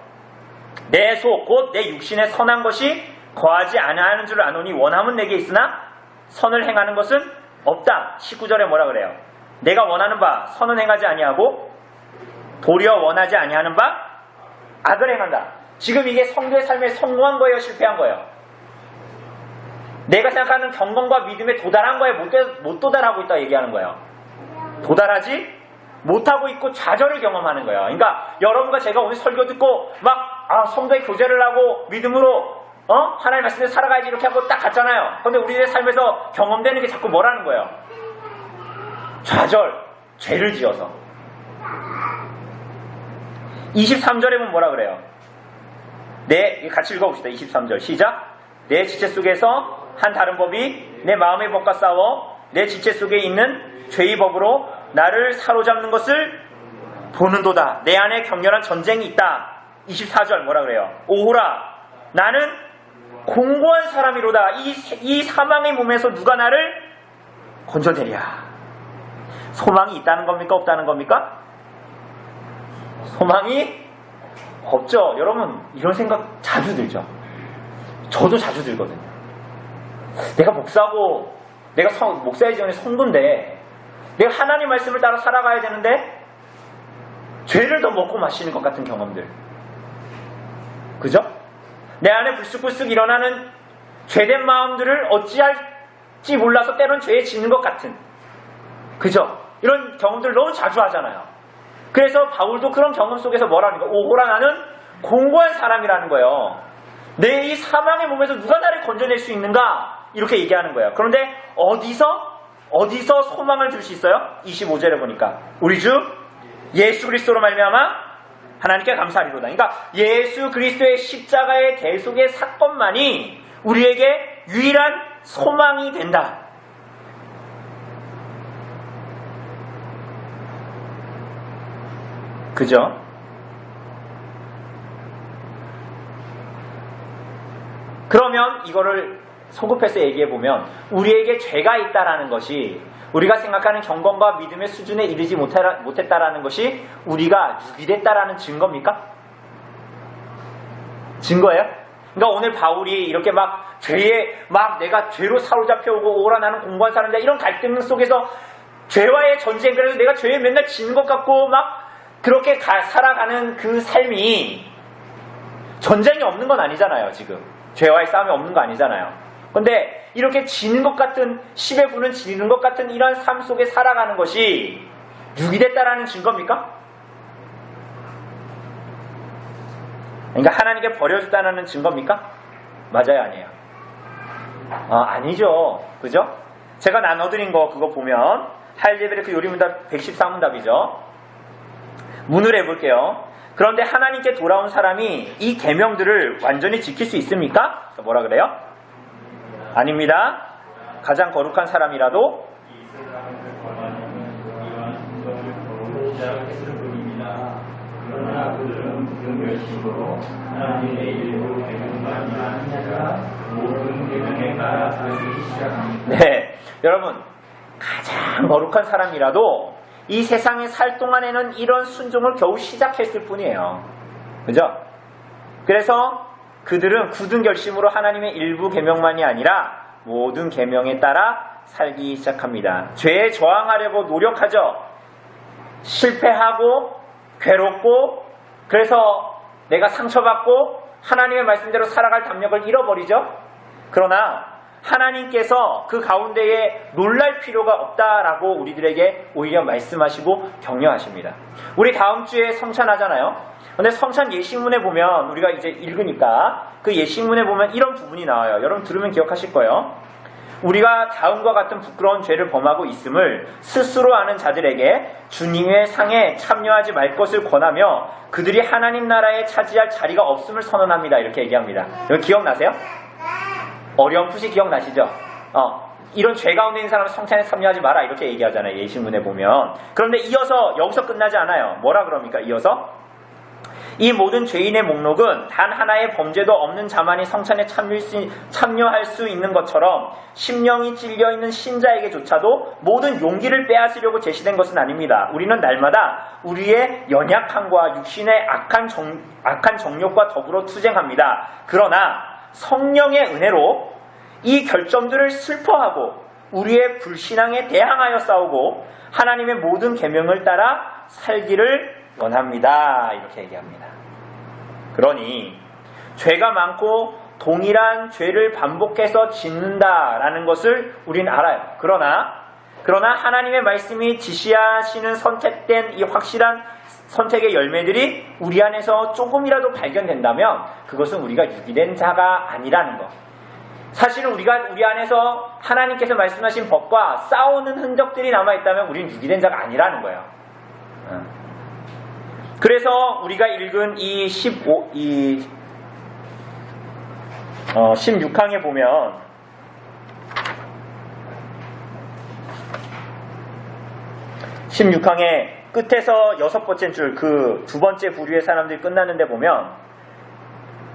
내 속 곧 내 육신에 선한 것이 거하지 아니하는 줄 아노니 원함은 내게 있으나 선을 행하는 것은 없다. 19절에 뭐라 그래요? 내가 원하는 바 선은 행하지 아니하고 도리어 원하지 아니하는 바 악을 행한다. 지금 이게 성도의 삶에 성공한 거예요, 실패한 거예요? 내가 생각하는 경건과 믿음에 도달한 거에 못 도달하고 있다 얘기하는 거예요. 도달하지 못하고 있고 좌절을 경험하는 거예요. 그러니까 여러분과 제가 오늘 설교 듣고 막 성도의 교제를 하고 믿음으로 하나님 말씀대로 살아가야지 이렇게 하고 딱 갔잖아요. 근데 우리의 삶에서 경험되는 게 자꾸 뭐라는 거예요? 좌절, 죄를 지어서. 23절에 보면 뭐라 그래요? 같이 읽어봅시다. 23절 시작. 내 지체 속에서 한 다른 법이 내 마음의 법과 싸워 내 지체 속에 있는 죄의 법으로 나를 사로잡는 것을 보는도다. 내 안에 격렬한 전쟁이 있다. 24절 뭐라 그래요? 오호라 나는 공고한 사람이로다. 이 사망의 몸에서 누가 나를 건져내랴. 소망이 있다는 겁니까? 없다는 겁니까? 소망이 없죠. 여러분 이런 생각 자주 들죠. 저도 자주 들거든요. 내가 목사고 내가 목사이기 전에 성도인데 내가 하나님 말씀을 따라 살아가야 되는데 죄를 더 먹고 마시는 것 같은 경험들. 그죠? 내 안에 불쑥불쑥 일어나는 죄된 마음들을 어찌할지 몰라서 때론 죄에 짓는 것 같은. 그죠? 이런 경험들을 너무 자주 하잖아요. 그래서 바울도 그런 경험 속에서 뭐라는 거예요? 오호라 나는 공고한 사람이라는 거예요. 내 이 사망의 몸에서 누가 나를 건져낼 수 있는가? 이렇게 얘기하는 거예요. 그런데 어디서 소망을 줄 수 있어요? 25절에 보니까 우리 주 예수 그리스도로 말미암아 하나님께 감사하리로다. 그러니까 예수 그리스도의 십자가의 대속의 사건만이 우리에게 유일한 소망이 된다. 그죠? 그러면 이거를 소급해서 얘기해보면 우리에게 죄가 있다라는 것이 우리가 생각하는 경건과 믿음의 수준에 이르지 못했다라는 것이 우리가 유기됐다라는 증거입니까? 증거예요? 그러니까 오늘 바울이 이렇게 막 내가 죄로 사로잡혀오고 오라 나는 공부한 사람이다 이런 갈등 속에서 죄와의 전쟁, 그래서 내가 죄에 맨날 지는 것 같고 막 그렇게 살아가는 그 삶이 전쟁이 없는 건 아니잖아요. 지금 죄와의 싸움이 없는 거 아니잖아요. 근데 이렇게 지는 것 같은 10의 분은 지는 것 같은 이런 삶 속에 살아가는 것이 유기됐다라는 증거입니까? 그러니까 하나님께 버려졌다는 증거입니까? 맞아요, 아니에요? 아니죠. 그죠? 제가 나눠드린 거 그거 보면 하일제베르크 요리문답 114문답이죠. 문을 해볼게요. 그런데 하나님께 돌아온 사람이 이 계명들을 완전히 지킬 수 있습니까? 뭐라 그래요? 아닙니다. 가장 거룩한 사람이라도 이 세상을 권하는 이러한 순서를 시작했을 뿐입니다. 그러나 그들은 그 열심으로 하나님의 일부 계명만이 아니라 모든 계명에 따라 살기 시작합니다. 네, 여러분 가장 거룩한 사람이라도 이 세상에 살 동안에는 이런 순종을 겨우 시작했을 뿐이에요. 그죠? 그래서 그들은 굳은 결심으로 하나님의 일부 계명만이 아니라 모든 계명에 따라 살기 시작합니다. 죄에 저항하려고 노력하죠. 실패하고 괴롭고 그래서 내가 상처받고 하나님의 말씀대로 살아갈 담력을 잃어버리죠. 그러나 하나님께서 그 가운데에 놀랄 필요가 없다라고 우리들에게 오히려 말씀하시고 격려하십니다. 우리 다음 주에 성찬하잖아요. 근데 성찬 예식문에 보면 우리가 이제 읽으니까 그 예식문에 보면 이런 부분이 나와요. 여러분 들으면 기억하실 거예요. 우리가 다음과 같은 부끄러운 죄를 범하고 있음을 스스로 아는 자들에게 주님의 상에 참여하지 말 것을 권하며 그들이 하나님 나라에 차지할 자리가 없음을 선언합니다. 이렇게 얘기합니다. 여기 기억나세요? 어렴풋이 기억나시죠? 이런 죄 가운데 있는 사람은 성찬에 참여하지 마라 이렇게 얘기하잖아요. 예식문에 보면. 그런데 이어서 여기서 끝나지 않아요. 뭐라 그럽니까? 이어서 이 모든 죄인의 목록은 단 하나의 범죄도 없는 자만이 성찬에 참여할 수 있는 것처럼 심령이 찔려있는 신자에게조차도 모든 용기를 빼앗으려고 제시된 것은 아닙니다. 우리는 날마다 우리의 연약함과 육신의 악한 정욕과 더불어 투쟁합니다. 그러나 성령의 은혜로 이 결점들을 슬퍼하고 우리의 불신앙에 대항하여 싸우고 하나님의 모든 계명을 따라 살기를 원합니다. 이렇게 얘기합니다. 그러니 죄가 많고 동일한 죄를 반복해서 짓는다라는 것을 우린 알아요. 그러나 하나님의 말씀이 지시하시는 선택된 이 확실한 선택의 열매들이 우리 안에서 조금이라도 발견된다면 그것은 우리가 유기된 자가 아니라는 것. 사실은 우리가 우리 안에서 하나님께서 말씀하신 법과 싸우는 흔적들이 남아있다면 우리는 유기된 자가 아니라는 거예요. 그래서 우리가 읽은 이 16항에 보면 끝에서 6번째 줄, 그 2번째 부류의 사람들이 끝났는데 보면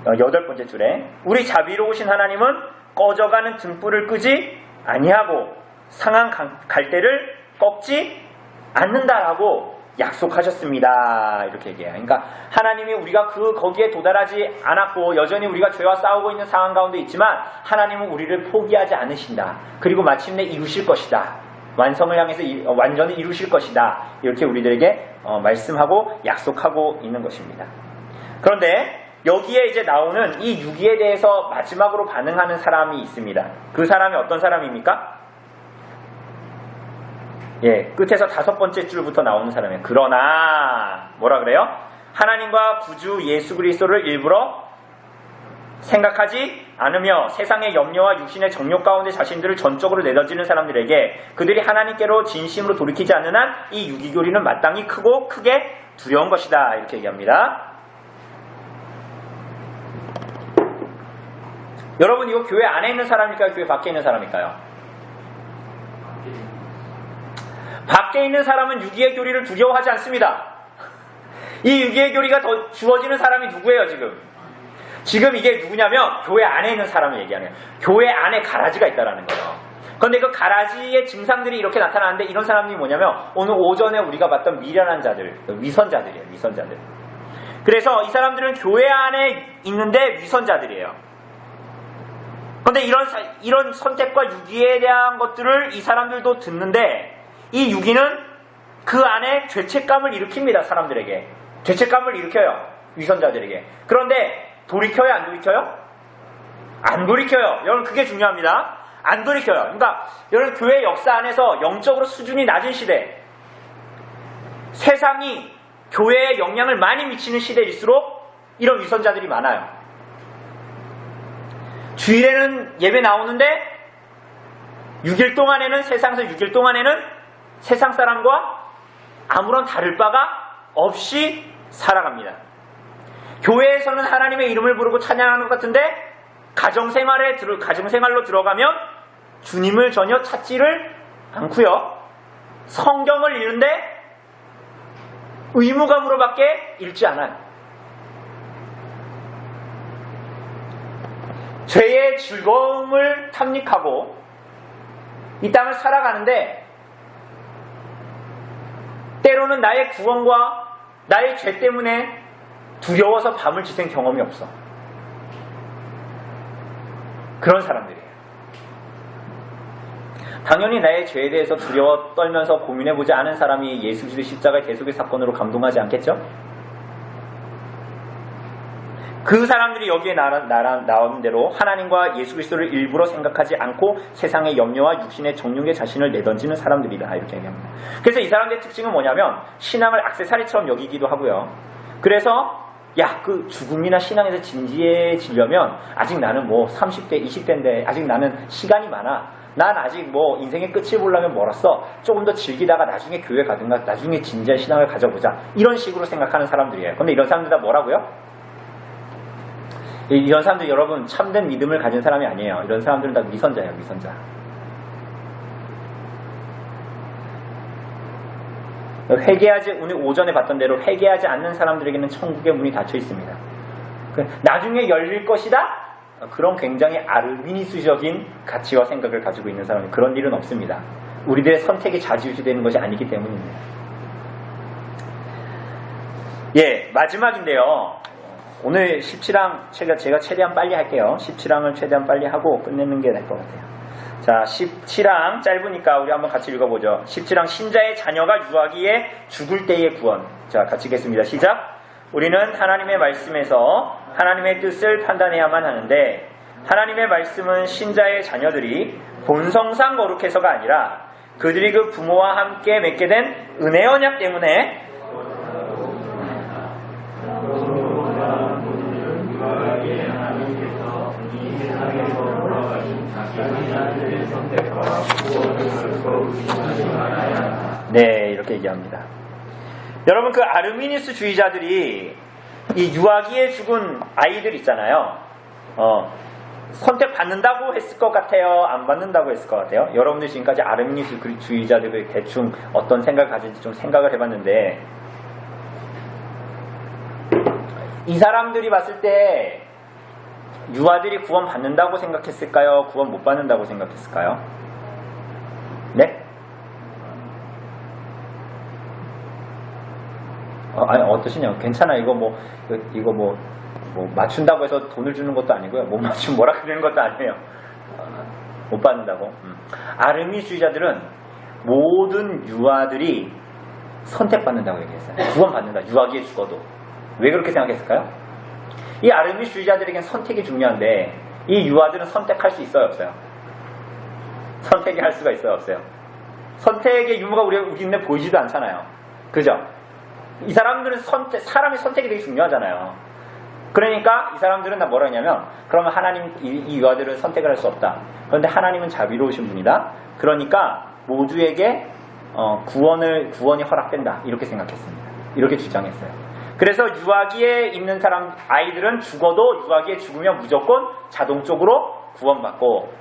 8번째 줄에 우리 자비로우신 하나님은 꺼져가는 등불을 끄지 아니하고 상한 갈대를 꺾지 않는다라고 약속하셨습니다. 이렇게 얘기해요. 그러니까 하나님이 우리가 거기에 도달하지 않았고 여전히 우리가 죄와 싸우고 있는 상황 가운데 있지만 하나님은 우리를 포기하지 않으신다. 그리고 마침내 이루실 것이다. 완성을 향해서 완전히 이루실 것이다. 이렇게 우리들에게 말씀하고 약속하고 있는 것입니다. 그런데 여기에 이제 나오는 이 유기에 대해서 마지막으로 반응하는 사람이 있습니다. 그 사람이 어떤 사람입니까? 끝에서 5번째 줄부터 나오는 사람이에요. 그러나 뭐라 그래요? 하나님과 구주 예수 그리스도를 일부러 생각하지 않으며 세상의 염려와 육신의 정욕 가운데 자신들을 전적으로 내던지는 사람들에게 그들이 하나님께로 진심으로 돌이키지 않는 한 이 유기교리는 마땅히 크고 크게 두려운 것이다. 이렇게 얘기합니다. 여러분 이거 교회 안에 있는 사람일까요? 교회 밖에 있는 사람일까요? 밖에 있는 사람은 유기의 교리를 두려워하지 않습니다. 이 유기의 교리가 더 주어지는 사람이 누구예요 지금? 지금 이게 누구냐면 교회 안에 있는 사람을 얘기하는 거예요. 교회 안에 가라지가 있다라는 거예요. 그런데 그 가라지의 증상들이 이렇게 나타나는데 이런 사람들이 뭐냐면 오늘 오전에 우리가 봤던 미련한 자들, 위선자들이에요. 위선자들. 그래서 이 사람들은 교회 안에 있는데 위선자들이에요. 그런데 이런 선택과 유기에 대한 것들을 이 사람들도 듣는데 이 유기는 그 안에 죄책감을 일으킵니다. 사람들에게. 죄책감을 일으켜요. 위선자들에게. 그런데 돌이켜요? 안 돌이켜요? 안 돌이켜요. 여러분 그게 중요합니다. 안 돌이켜요. 그러니까 여러분 교회 역사 안에서 영적으로 수준이 낮은 시대, 세상이 교회에 영향을 많이 미치는 시대일수록 이런 위선자들이 많아요. 주일에는 예배 나오는데 6일 동안에는 세상에서 6일 동안에는 세상 사람과 아무런 다를 바가 없이 살아갑니다. 교회에서는 하나님의 이름을 부르고 찬양하는 것 같은데 가정생활로 들어가면 주님을 전혀 찾지를 않고요. 성경을 읽는데 의무감으로밖에 읽지 않아요. 죄의 즐거움을 탐닉하고 이 땅을 살아가는데 때로는 나의 구원과 나의 죄 때문에 두려워서 밤을 지샌 경험이 없어. 그런 사람들이에요. 당연히 나의 죄에 대해서 두려워 떨면서 고민해보지 않은 사람이 예수 그리스도의 십자가의 대속의 사건으로 감동하지 않겠죠? 그 사람들이 여기에 나오는 대로 하나님과 예수 그리스도를 일부러 생각하지 않고 세상의 염려와 육신의 정욕에 자신을 내던지는 사람들이다, 이렇게 얘기합니다. 그래서 이 사람들의 특징은 뭐냐면 신앙을 액세서리처럼 여기기도 하고요. 그래서 그 죽음이나 신앙에서 진지해지려면 아직 나는 30대, 20대인데 아직 나는 시간이 많아. 난 아직 인생의 끝을 보려면 멀었어. 조금 더 즐기다가 나중에 교회 가든가 나중에 진지한 신앙을 가져보자. 이런 식으로 생각하는 사람들이에요. 근데 이런 사람들 다 뭐라고요? 이런 사람들 여러분 참된 믿음을 가진 사람이 아니에요. 이런 사람들은 다 위선자예요. 위선자. 오늘 오전에 봤던 대로 회개하지 않는 사람들에게는 천국의 문이 닫혀 있습니다. 나중에 열릴 것이다? 그런 굉장히 아르미니스적인 가치와 생각을 가지고 있는 사람은 그런 일은 없습니다. 우리들의 선택이 좌지우지되는 것이 아니기 때문입니다. 마지막인데요. 오늘 17항 제가 최대한 빨리 할게요. 17항을 최대한 빨리 하고 끝내는 게 될 것 같아요. 자, 17항 짧으니까 우리 한번 같이 읽어보죠. 17항 신자의 자녀가 유하기에 죽을 때의 구원. 자, 같이 읽겠습니다. 시작. 우리는 하나님의 말씀에서 하나님의 뜻을 판단해야만 하는데 하나님의 말씀은 신자의 자녀들이 본성상 거룩해서가 아니라 그들이 그 부모와 함께 맺게 된 은혜 언약 때문에 이렇게 얘기합니다. 여러분 그 아르미니스 주의자들이 이 유아기에 죽은 아이들 있잖아요. 선택받는다고 했을 것 같아요? 안 받는다고 했을 것 같아요? 여러분들 지금까지 아르미니스 주의자들을 대충 어떤 생각을 가진지 좀 생각을 해봤는데 이 사람들이 봤을 때 유아들이 구원 받는다고 생각했을까요? 구원 못 받는다고 생각했을까요? 네? 아니 어떠시냐고. 괜찮아. 이거 맞춘다고 해서 돈을 주는 것도 아니고요. 못 맞추면 뭐라 그러는 것도 아니에요. 못 받는다고. 아르미주의자들은 모든 유아들이 선택받는다고 얘기했어요. 구원받는다. 유아기에 죽어도. 왜 그렇게 생각했을까요? 이 아르미주의자들에겐 선택이 중요한데 이 유아들은 선택할 수 있어요, 없어요? 선택이 할 수가 있어요, 없어요? 선택의 유무가 우리 눈에 보이지도 않잖아요. 그죠? 이 사람들은 사람의 선택이 되게 중요하잖아요. 그러니까 이 사람들은 다 뭐라 하냐면 그러면 하나님 이 유아들은 선택을 할 수 없다. 그런데 하나님은 자비로우신 분이다. 그러니까 모두에게 구원이 허락된다. 이렇게 생각했습니다. 이렇게 주장했어요. 그래서 유아기에 있는 아이들은 죽어도 유아기에 죽으면 무조건 자동적으로 구원받고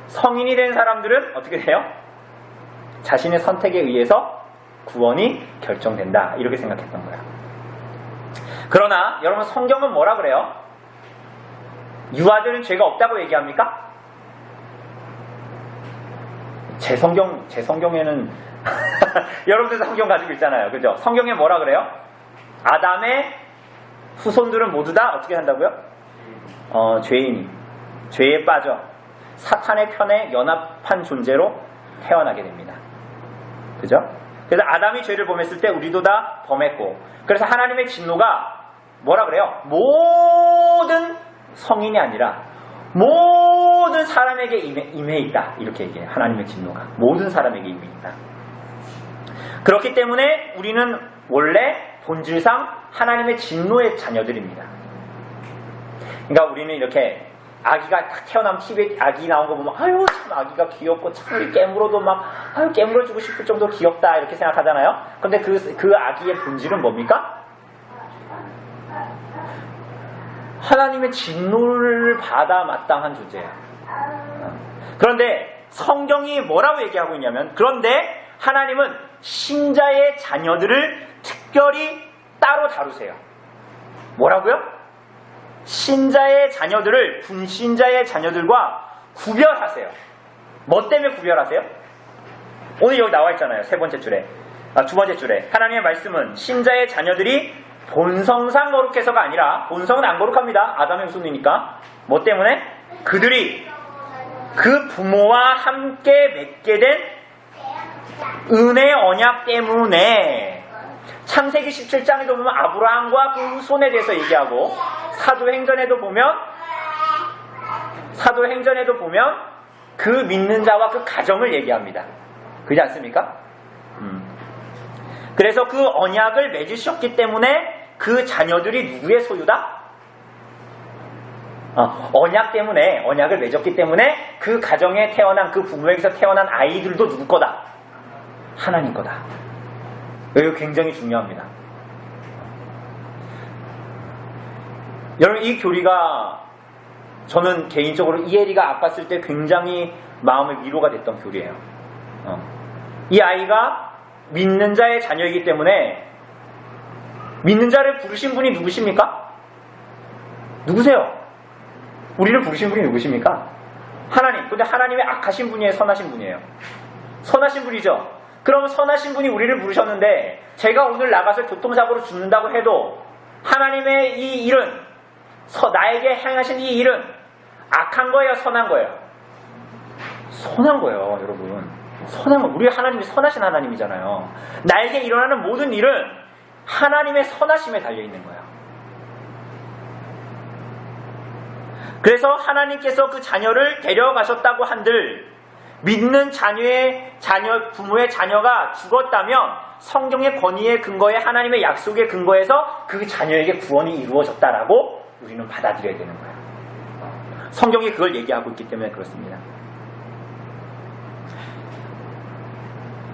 성인이 된 사람들은 어떻게 돼요? 자신의 선택에 의해서 구원이 결정된다. 이렇게 생각했던 거예요. 그러나 여러분 성경은 뭐라 그래요? 유아들은 죄가 없다고 얘기합니까? 제 성경에는 여러분들 성경 가지고 있잖아요. 그죠? 성경에 뭐라 그래요? 아담의 후손들은 모두 다 어떻게 한다고요? 죄에 빠져 사탄의 편에 연합한 존재로 태어나게 됩니다. 그죠? 그래서 아담이 죄를 범했을 때 우리도 다 범했고, 그래서 하나님의 진노가 뭐라 그래요? 모든 성인이 아니라 모든 사람에게 임해 있다. 이렇게 얘기해요. 하나님의 진노가 모든 사람에게 임해 있다. 그렇기 때문에 우리는 원래 본질상 하나님의 진노의 자녀들입니다. 그러니까 우리는 이렇게 아기가 딱 태어나면 TV에 아기 나온 거 보면 아유 참 아기가 귀엽고 참 우리 깨물어도 막 아유 깨물어주고 싶을 정도로 귀엽다 이렇게 생각하잖아요. 근데 그 아기의 본질은 뭡니까? 하나님의 진노를 받아 마땅한 존재예요. 그런데 성경이 뭐라고 얘기하고 있냐면 그런데 하나님은 신자의 자녀들을 특별히 따로 다루세요. 뭐라고요? 신자의 자녀들을 불신자의 자녀들과 구별하세요. 뭐 때문에 구별하세요? 오늘 여기 나와 있잖아요. 두 번째 줄에 하나님의 말씀은 신자의 자녀들이 본성상 거룩해서가 아니라 본성은 안 거룩합니다. 아담의 후손이니까. 뭐 때문에? 그들이 그 부모와 함께 맺게 된 은혜 언약 때문에 창세기 17장에도 보면 아브라함과 그 후손에 대해서 얘기하고 사도행전에도 보면 그 믿는 자와 그 가정을 얘기합니다. 그렇지 않습니까? 그래서 그 언약을 맺으셨기 때문에 그 자녀들이 누구의 소유다? 언약 때문에 언약을 맺었기 때문에 그 가정에 태어난 그 부모에게서 태어난 아이들도 누구 거다? 하나님 거다. 이거 굉장히 중요합니다. 여러분 이 교리가 저는 개인적으로 이혜리가 아팠을 때 굉장히 마음의 위로가 됐던 교리예요. 이 아이가 믿는 자의 자녀이기 때문에 믿는 자를 부르신 분이 누구십니까? 누구세요? 우리를 부르신 분이 누구십니까? 하나님. 근데 하나님의 악하신 분이에요? 선하신 분이에요? 선하신 분이죠. 그럼 선하신 분이 우리를 부르셨는데 제가 오늘 나가서 교통사고로 죽는다고 해도 하나님의 이 일은 나에게 행하신 이 일은 악한 거예요? 선한 거예요? 선한 거예요, 여러분. 선한 거. 우리 하나님이 선하신 하나님이잖아요. 나에게 일어나는 모든 일은 하나님의 선하심에 달려있는 거예요. 그래서 하나님께서 그 자녀를 데려가셨다고 한들 믿는 부모의 자녀가 죽었다면 성경의 권위의 근거에 하나님의 약속의 근거에서 그 자녀에게 구원이 이루어졌다라고 우리는 받아들여야 되는 거예요. 성경이 그걸 얘기하고 있기 때문에 그렇습니다.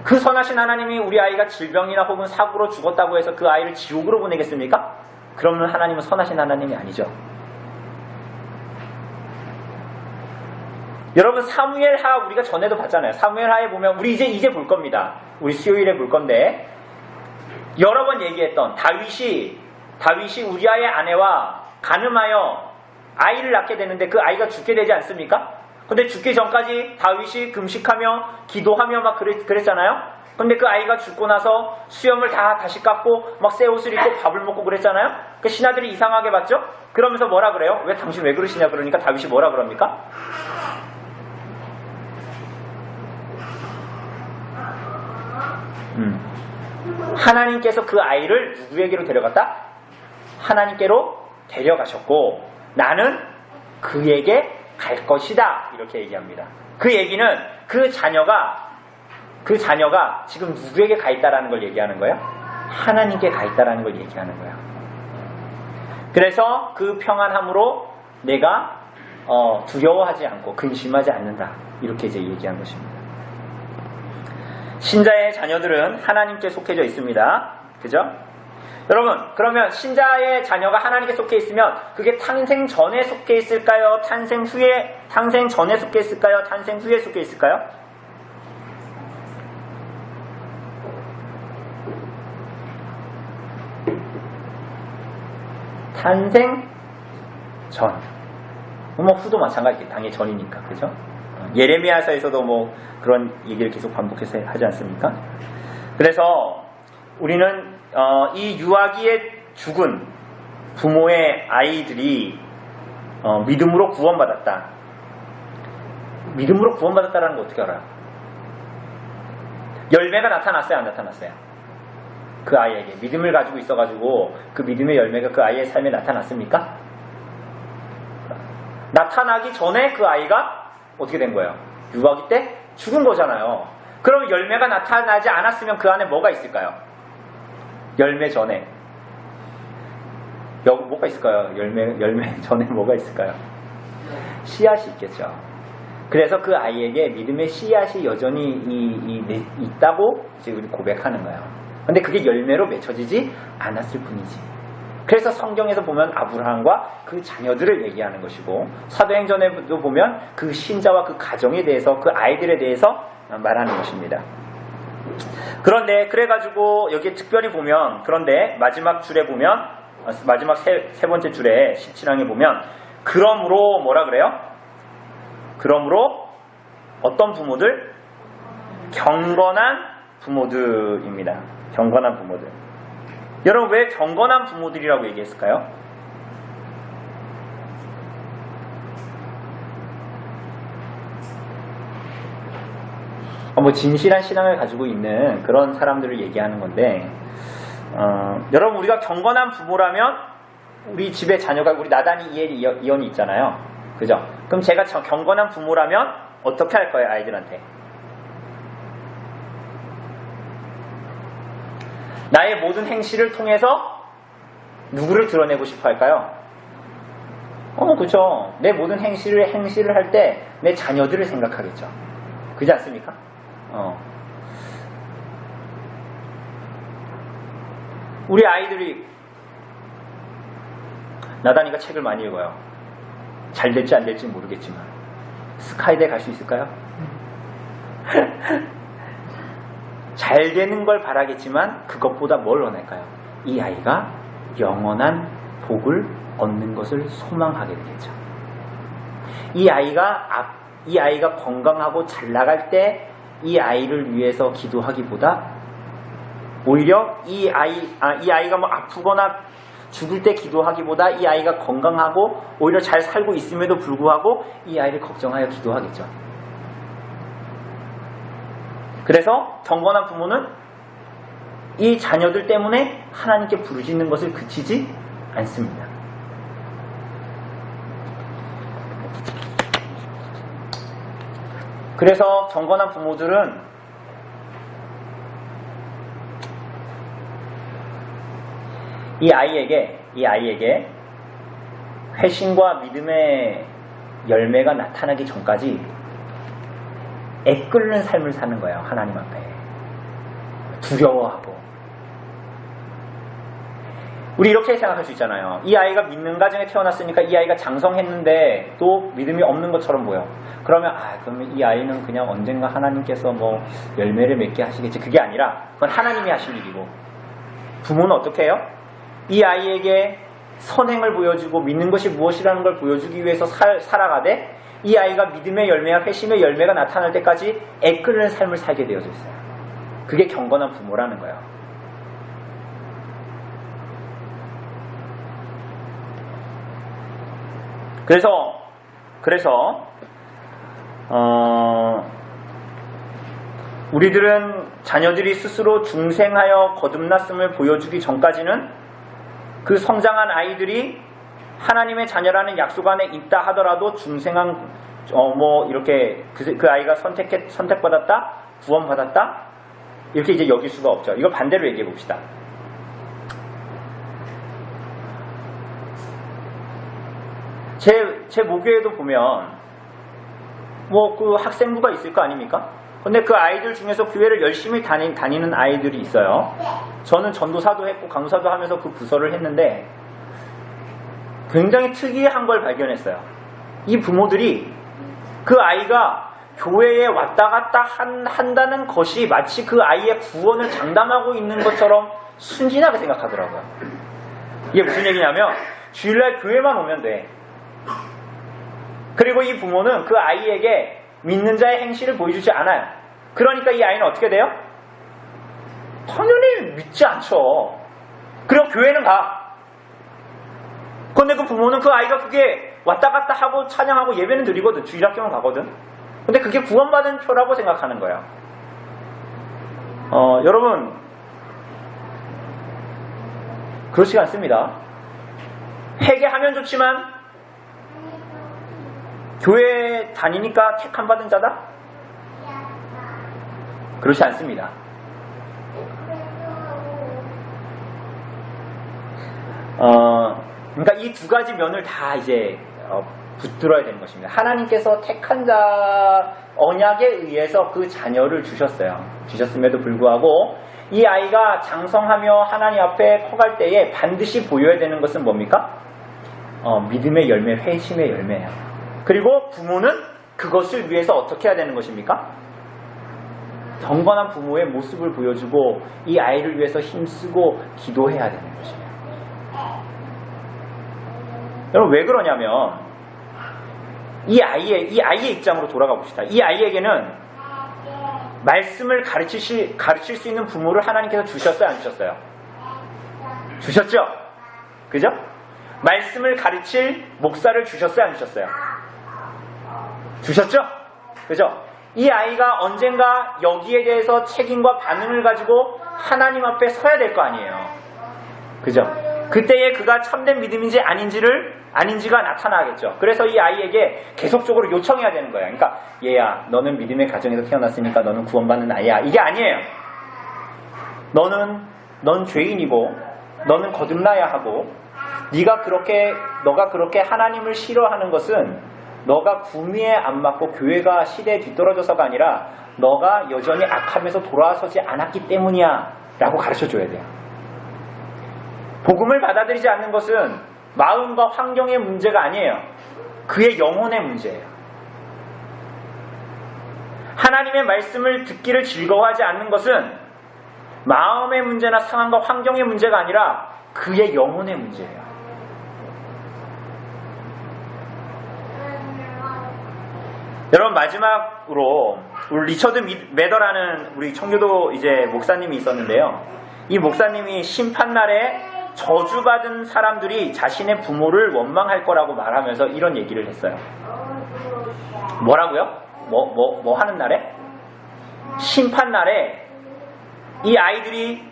그 선하신 하나님이 우리 아이가 질병이나 혹은 사고로 죽었다고 해서 그 아이를 지옥으로 보내겠습니까? 그러면 하나님은 선하신 하나님이 아니죠. 여러분 사무엘하 우리가 전에도 봤잖아요. 사무엘하에 보면 우리 이제 볼 겁니다. 우리 수요일에 볼 건데 여러 번 얘기했던 다윗이 우리아의 아내와 간음하여 아이를 낳게 되는데 그 아이가 죽게 되지 않습니까? 근데 죽기 전까지 다윗이 금식하며 기도하며 막 그랬잖아요. 근데 그 아이가 죽고 나서 수염을 다시 깎고 막 새 옷을 입고 밥을 먹고 그랬잖아요. 그 신하들이 이상하게 봤죠? 그러면서 뭐라 그래요? 왜 당신 왜 그러시냐 그러니까 다윗이 뭐라 그럽니까? 하나님께서 그 아이를 누구에게로 데려갔다? 하나님께로 데려가셨고 나는 그에게 갈 것이다 이렇게 얘기합니다. 그 얘기는 그 자녀가 지금 누구에게 가 있다라는 걸 얘기하는 거예요? 하나님께 가 있다라는 걸 얘기하는 거예요. 그래서 그 평안함으로 내가 두려워하지 않고 근심하지 않는다 이렇게 이제 얘기한 것입니다. 신자의 자녀들은 하나님께 속해져 있습니다. 그죠? 여러분, 그러면 신자의 자녀가 하나님께 속해 있으면 그게 탄생 전에 속해 있을까요? 탄생 전에 속해 있을까요? 탄생 후에 속해 있을까요? 탄생 전. 뭐 후도 마찬가지, 당연히 전이니까, 그죠? 예레미야서에서도 뭐 그런 얘기를 계속 반복해서 하지 않습니까? 그래서 우리는 이 유아기에 죽은 부모의 아이들이 믿음으로 구원받았다. 믿음으로 구원받았다라는 거 어떻게 알아요? 열매가 나타났어요, 안 나타났어요? 그 아이에게 믿음을 가지고 있어가지고 그 믿음의 열매가 그 아이의 삶에 나타났습니까? 나타나기 전에 그 아이가 어떻게 된 거예요? 유아기 때 죽은 거잖아요. 그럼 열매가 나타나지 않았으면 그 안에 뭐가 있을까요? 열매 전에 뭐가 있을까요? 열매 전에 뭐가 있을까요? 씨앗이 있겠죠. 그래서 그 아이에게 믿음의 씨앗이 여전히 있다고 이제 우리 고백하는 거예요. 근데 그게 열매로 맺혀지지 않았을 뿐이지. 그래서 성경에서 보면 아브라함과 그 자녀들을 얘기하는 것이고, 사도행전에도 보면 그 신자와 그 가정에 대해서, 그 아이들에 대해서 말하는 것입니다. 그런데 그래가지고 여기 특별히 보면, 그런데 마지막 줄에 보면, 마지막 세 번째 줄에 17항에 보면, 그러므로 뭐라 그래요? 그러므로 어떤 부모들? 경건한 부모들입니다. 경건한 부모들. 여러분, 왜 경건한 부모들이라고 얘기했을까요? 뭐 진실한 신앙을 가지고 있는 그런 사람들을 얘기하는 건데, 여러분, 우리가 경건한 부모라면 우리 집에 자녀가, 우리 나단이 이엘이 있잖아요. 그죠? 그럼 제가 경건한 부모라면 어떻게 할 거예요, 아이들한테? 나의 모든 행실을 통해서 누구를 드러내고 싶어 할까요? 그죠. 내 모든 행실을 할 때 내 자녀들을 생각하겠죠. 그렇지 않습니까? 우리 아이들이, 나단이가 책을 많이 읽어요. 잘 될지 안 될지 모르겠지만 스카이대 갈 수 있을까요? 잘 되는 걸 바라겠지만 그것보다 뭘 원할까요? 이 아이가 영원한 복을 얻는 것을 소망하게 되겠죠. 이 아이가 건강하고 잘 나갈 때 이 아이를 위해서 기도하기보다 오히려 이 아이가 뭐 아프거나 죽을 때 기도하기보다 이 아이가 건강하고 오히려 잘 살고 있음에도 불구하고 이 아이를 걱정하여 기도하겠죠. 그래서 경건한 부모는 이 자녀들 때문에 하나님께 부르짖는 것을 그치지 않습니다. 그래서 경건한 부모들은 이 아이에게 회심과 믿음의 열매가 나타나기 전까지 애끓는 삶을 사는 거예요. 하나님 앞에 두려워하고. 우리 이렇게 생각할 수 있잖아요. 이 아이가 믿는 가정에 태어났으니까 이 아이가 장성했는데 또 믿음이 없는 것처럼 보여. 그러면 이 아이는 그냥 언젠가 하나님께서 뭐 열매를 맺게 하시겠지. 그게 아니라 그건 하나님이 하실 일이고, 부모는 어떻게 해요? 이 아이에게 선행을 보여주고 믿는 것이 무엇이라는 걸 보여주기 위해서 살아가되, 이 아이가 믿음의 열매와 회심의 열매가 나타날 때까지 애끓는 삶을 살게 되어져 있어요. 그게 경건한 부모라는 거예요. 그래서 우리들은 자녀들이 스스로 중생하여 거듭났음을 보여주기 전까지는 그 성장한 아이들이 하나님의 자녀라는 약속 안에 있다 하더라도 중생한 이렇게 그 아이가 선택받았다, 구원받았다 이렇게 이제 여길 수가 없죠. 이걸 반대로 얘기해 봅시다. 제 모교에도 보면 그 학생부가 있을 거 아닙니까? 근데 그 아이들 중에서 교회를 열심히 다니는 아이들이 있어요. 저는 전도사도 했고 강사도 하면서 그 부서를 했는데 굉장히 특이한 걸 발견했어요. 이 부모들이 그 아이가 교회에 왔다 갔다 한다는 것이 마치 그 아이의 구원을 장담하고 있는 것처럼 순진하게 생각하더라고요. 이게 무슨 얘기냐면 주일날 교회만 오면 돼. 그리고 이 부모는 그 아이에게 믿는 자의 행실을 보여주지 않아요. 그러니까 이 아이는 어떻게 돼요? 당연히 믿지 않죠. 그리고 교회는 가. 근데 그 부모는 그 아이가 그게 왔다 갔다 하고 찬양하고 예배는 드리거든. 주일학교는 가거든. 근데 그게 구원받은 표라고 생각하는 거예요. 여러분, 그렇지 않습니다. 회개하면 좋지만 교회 다니니까 택함 받은 자다? 그렇지 않습니다. 그러니까 이 두 가지 면을 다 이제 붙들어야 되는 것입니다. 하나님께서 택한 자 언약에 의해서 그 자녀를 주셨어요. 주셨음에도 불구하고 이 아이가 장성하며 하나님 앞에 커갈 때에 반드시 보여야 되는 것은 뭡니까? 믿음의 열매, 회심의 열매예요. 그리고 부모는 그것을 위해서 어떻게 해야 되는 것입니까? 경건한 부모의 모습을 보여주고 이 아이를 위해서 힘쓰고 기도해야 되는 것입니다. 여러분 왜 그러냐면 이 아이의 입장으로 돌아가 봅시다. 이 아이에게는 말씀을 가르칠 수 있는 부모를 하나님께서 주셨어요, 안 주셨어요? 주셨죠? 그죠? 말씀을 가르칠 목사를 주셨어요, 안 주셨어요? 주셨죠? 그죠? 이 아이가 언젠가 여기에 대해서 책임과 반응을 가지고 하나님 앞에 서야 될 거 아니에요. 그죠? 그때에 그가 참된 믿음인지 아닌지가 나타나겠죠. 그래서 이 아이에게 계속적으로 요청해야 되는 거예요. 그러니까 얘야, 너는 믿음의 가정에서 태어났으니까 너는 구원받는 아이야. 이게 아니에요. 넌 죄인이고 너는 거듭나야 하고 너가 그렇게 하나님을 싫어하는 것은 너가 구미에 안 맞고 교회가 시대에 뒤떨어져서가 아니라 너가 여전히 악함에서 돌아서지 않았기 때문이야 라고 가르쳐줘야 돼요. 복음을 받아들이지 않는 것은 마음과 환경의 문제가 아니에요. 그의 영혼의 문제예요. 하나님의 말씀을 듣기를 즐거워하지 않는 것은 마음의 문제나 상황과 환경의 문제가 아니라 그의 영혼의 문제예요. 여러분 마지막으로 우리 리처드 매더라는 우리 청교도 이제 목사님이 있었는데요. 이 목사님이 심판날에 저주받은 사람들이 자신의 부모를 원망할 거라고 말하면서 이런 얘기를 했어요. 뭐라고요? 뭐 하는 날에? 심판날에 이 아이들이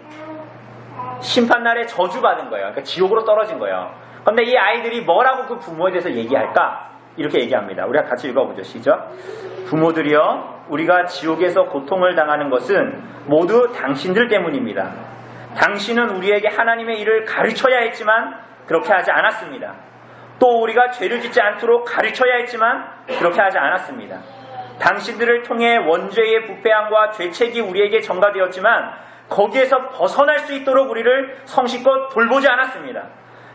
심판날에 저주받은 거예요. 그러니까 지옥으로 떨어진 거예요. 그런데 이 아이들이 뭐라고 그 부모에 대해서 얘기할까? 이렇게 얘기합니다. 우리가 같이 읽어보죠. 시작. 부모들이여, 우리가 지옥에서 고통을 당하는 것은 모두 당신들 때문입니다. 당신은 우리에게 하나님의 일을 가르쳐야 했지만 그렇게 하지 않았습니다. 또 우리가 죄를 짓지 않도록 가르쳐야 했지만 그렇게 하지 않았습니다. 당신들을 통해 원죄의 부패함과 죄책이 우리에게 전가되었지만 거기에서 벗어날 수 있도록 우리를 성실껏 돌보지 않았습니다.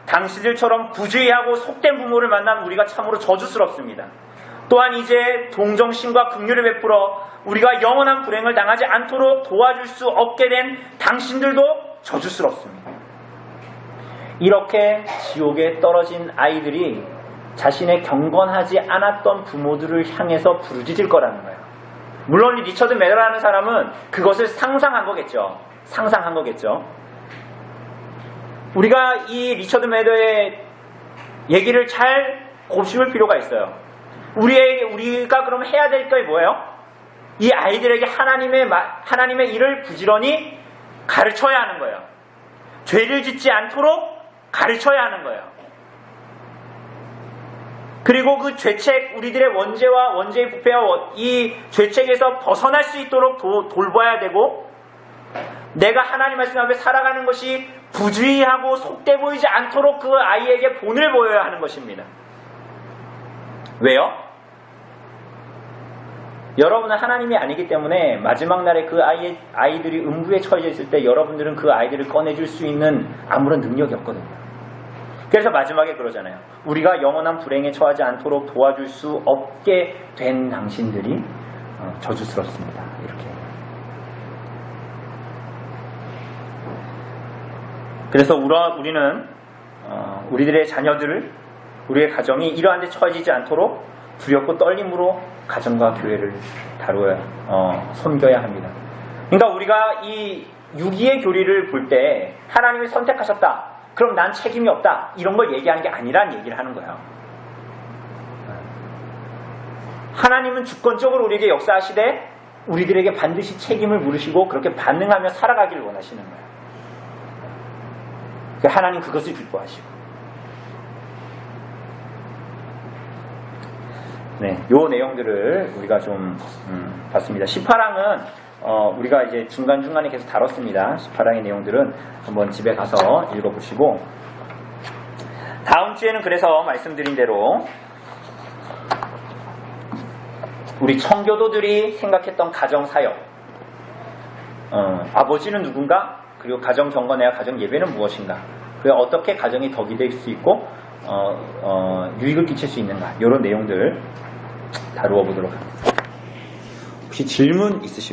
당신들처럼 부주의하고 속된 부모를 만난 우리가 참으로 저주스럽습니다. 또한 이제 동정심과 긍휼을 베풀어 우리가 영원한 불행을 당하지 않도록 도와줄 수 없게 된 당신들도 저주스럽습니다. 이렇게 지옥에 떨어진 아이들이 자신의 경건하지 않았던 부모들을 향해서 부르짖을 거라는 거예요. 물론 리처드 매더라는 사람은 그것을 상상한 거겠죠. 우리가 이 리처드 매더의 얘기를 잘 곱씹을 필요가 있어요. 우리가 그럼 해야 될 게 뭐예요? 이 아이들에게 하나님의 일을 부지런히 가르쳐야 하는 거예요. 죄를 짓지 않도록 가르쳐야 하는 거예요. 그리고 그 죄책, 우리들의 원죄의 부패와 이 죄책에서 벗어날 수 있도록 돌봐야 되고, 내가 하나님 말씀 앞에 살아가는 것이 부주의하고 속돼 보이지 않도록 그 아이에게 본을 보여야 하는 것입니다. 왜요? 여러분은 하나님이 아니기 때문에 마지막 날에 그 아이들이 음부에 처해져 있을 때 여러분들은 그 아이들을 꺼내줄 수 있는 아무런 능력이 없거든요. 그래서 마지막에 그러잖아요. 우리가 영원한 불행에 처하지 않도록 도와줄 수 없게 된 당신들이 저주스럽습니다. 이렇게. 그래서 우리는 우리들의 자녀들을, 우리의 가정이 이러한 데 처해지지 않도록 두렵고 떨림으로 가정과 교회를 섬겨야 합니다. 그러니까 우리가 이 유기의 교리를 볼 때 하나님이 선택하셨다, 그럼 난 책임이 없다, 이런 걸 얘기하는 게 아니란 얘기를 하는 거예요. 하나님은 주권적으로 우리에게 역사하시되 우리들에게 반드시 책임을 물으시고 그렇게 반응하며 살아가기를 원하시는 거예요. 하나님 그것을 기뻐하시고. 네, 요 내용들을 우리가 좀 봤습니다. 18항은 우리가 이제 중간중간에 계속 다뤘습니다. 18항의 내용들은 한번 집에 가서 읽어보시고, 다음 주에는 그래서 말씀드린 대로 우리 청교도들이 생각했던 가정 사역, 아버지는 누군가? 그리고 가정 경건회와 가정 예배는 무엇인가? 그리고 어떻게 가정이 덕이 될 수 있고 유익을 끼칠 수 있는가? 이런 내용들 다루어 보도록 하겠습니다. 혹시 질문 있으십니까?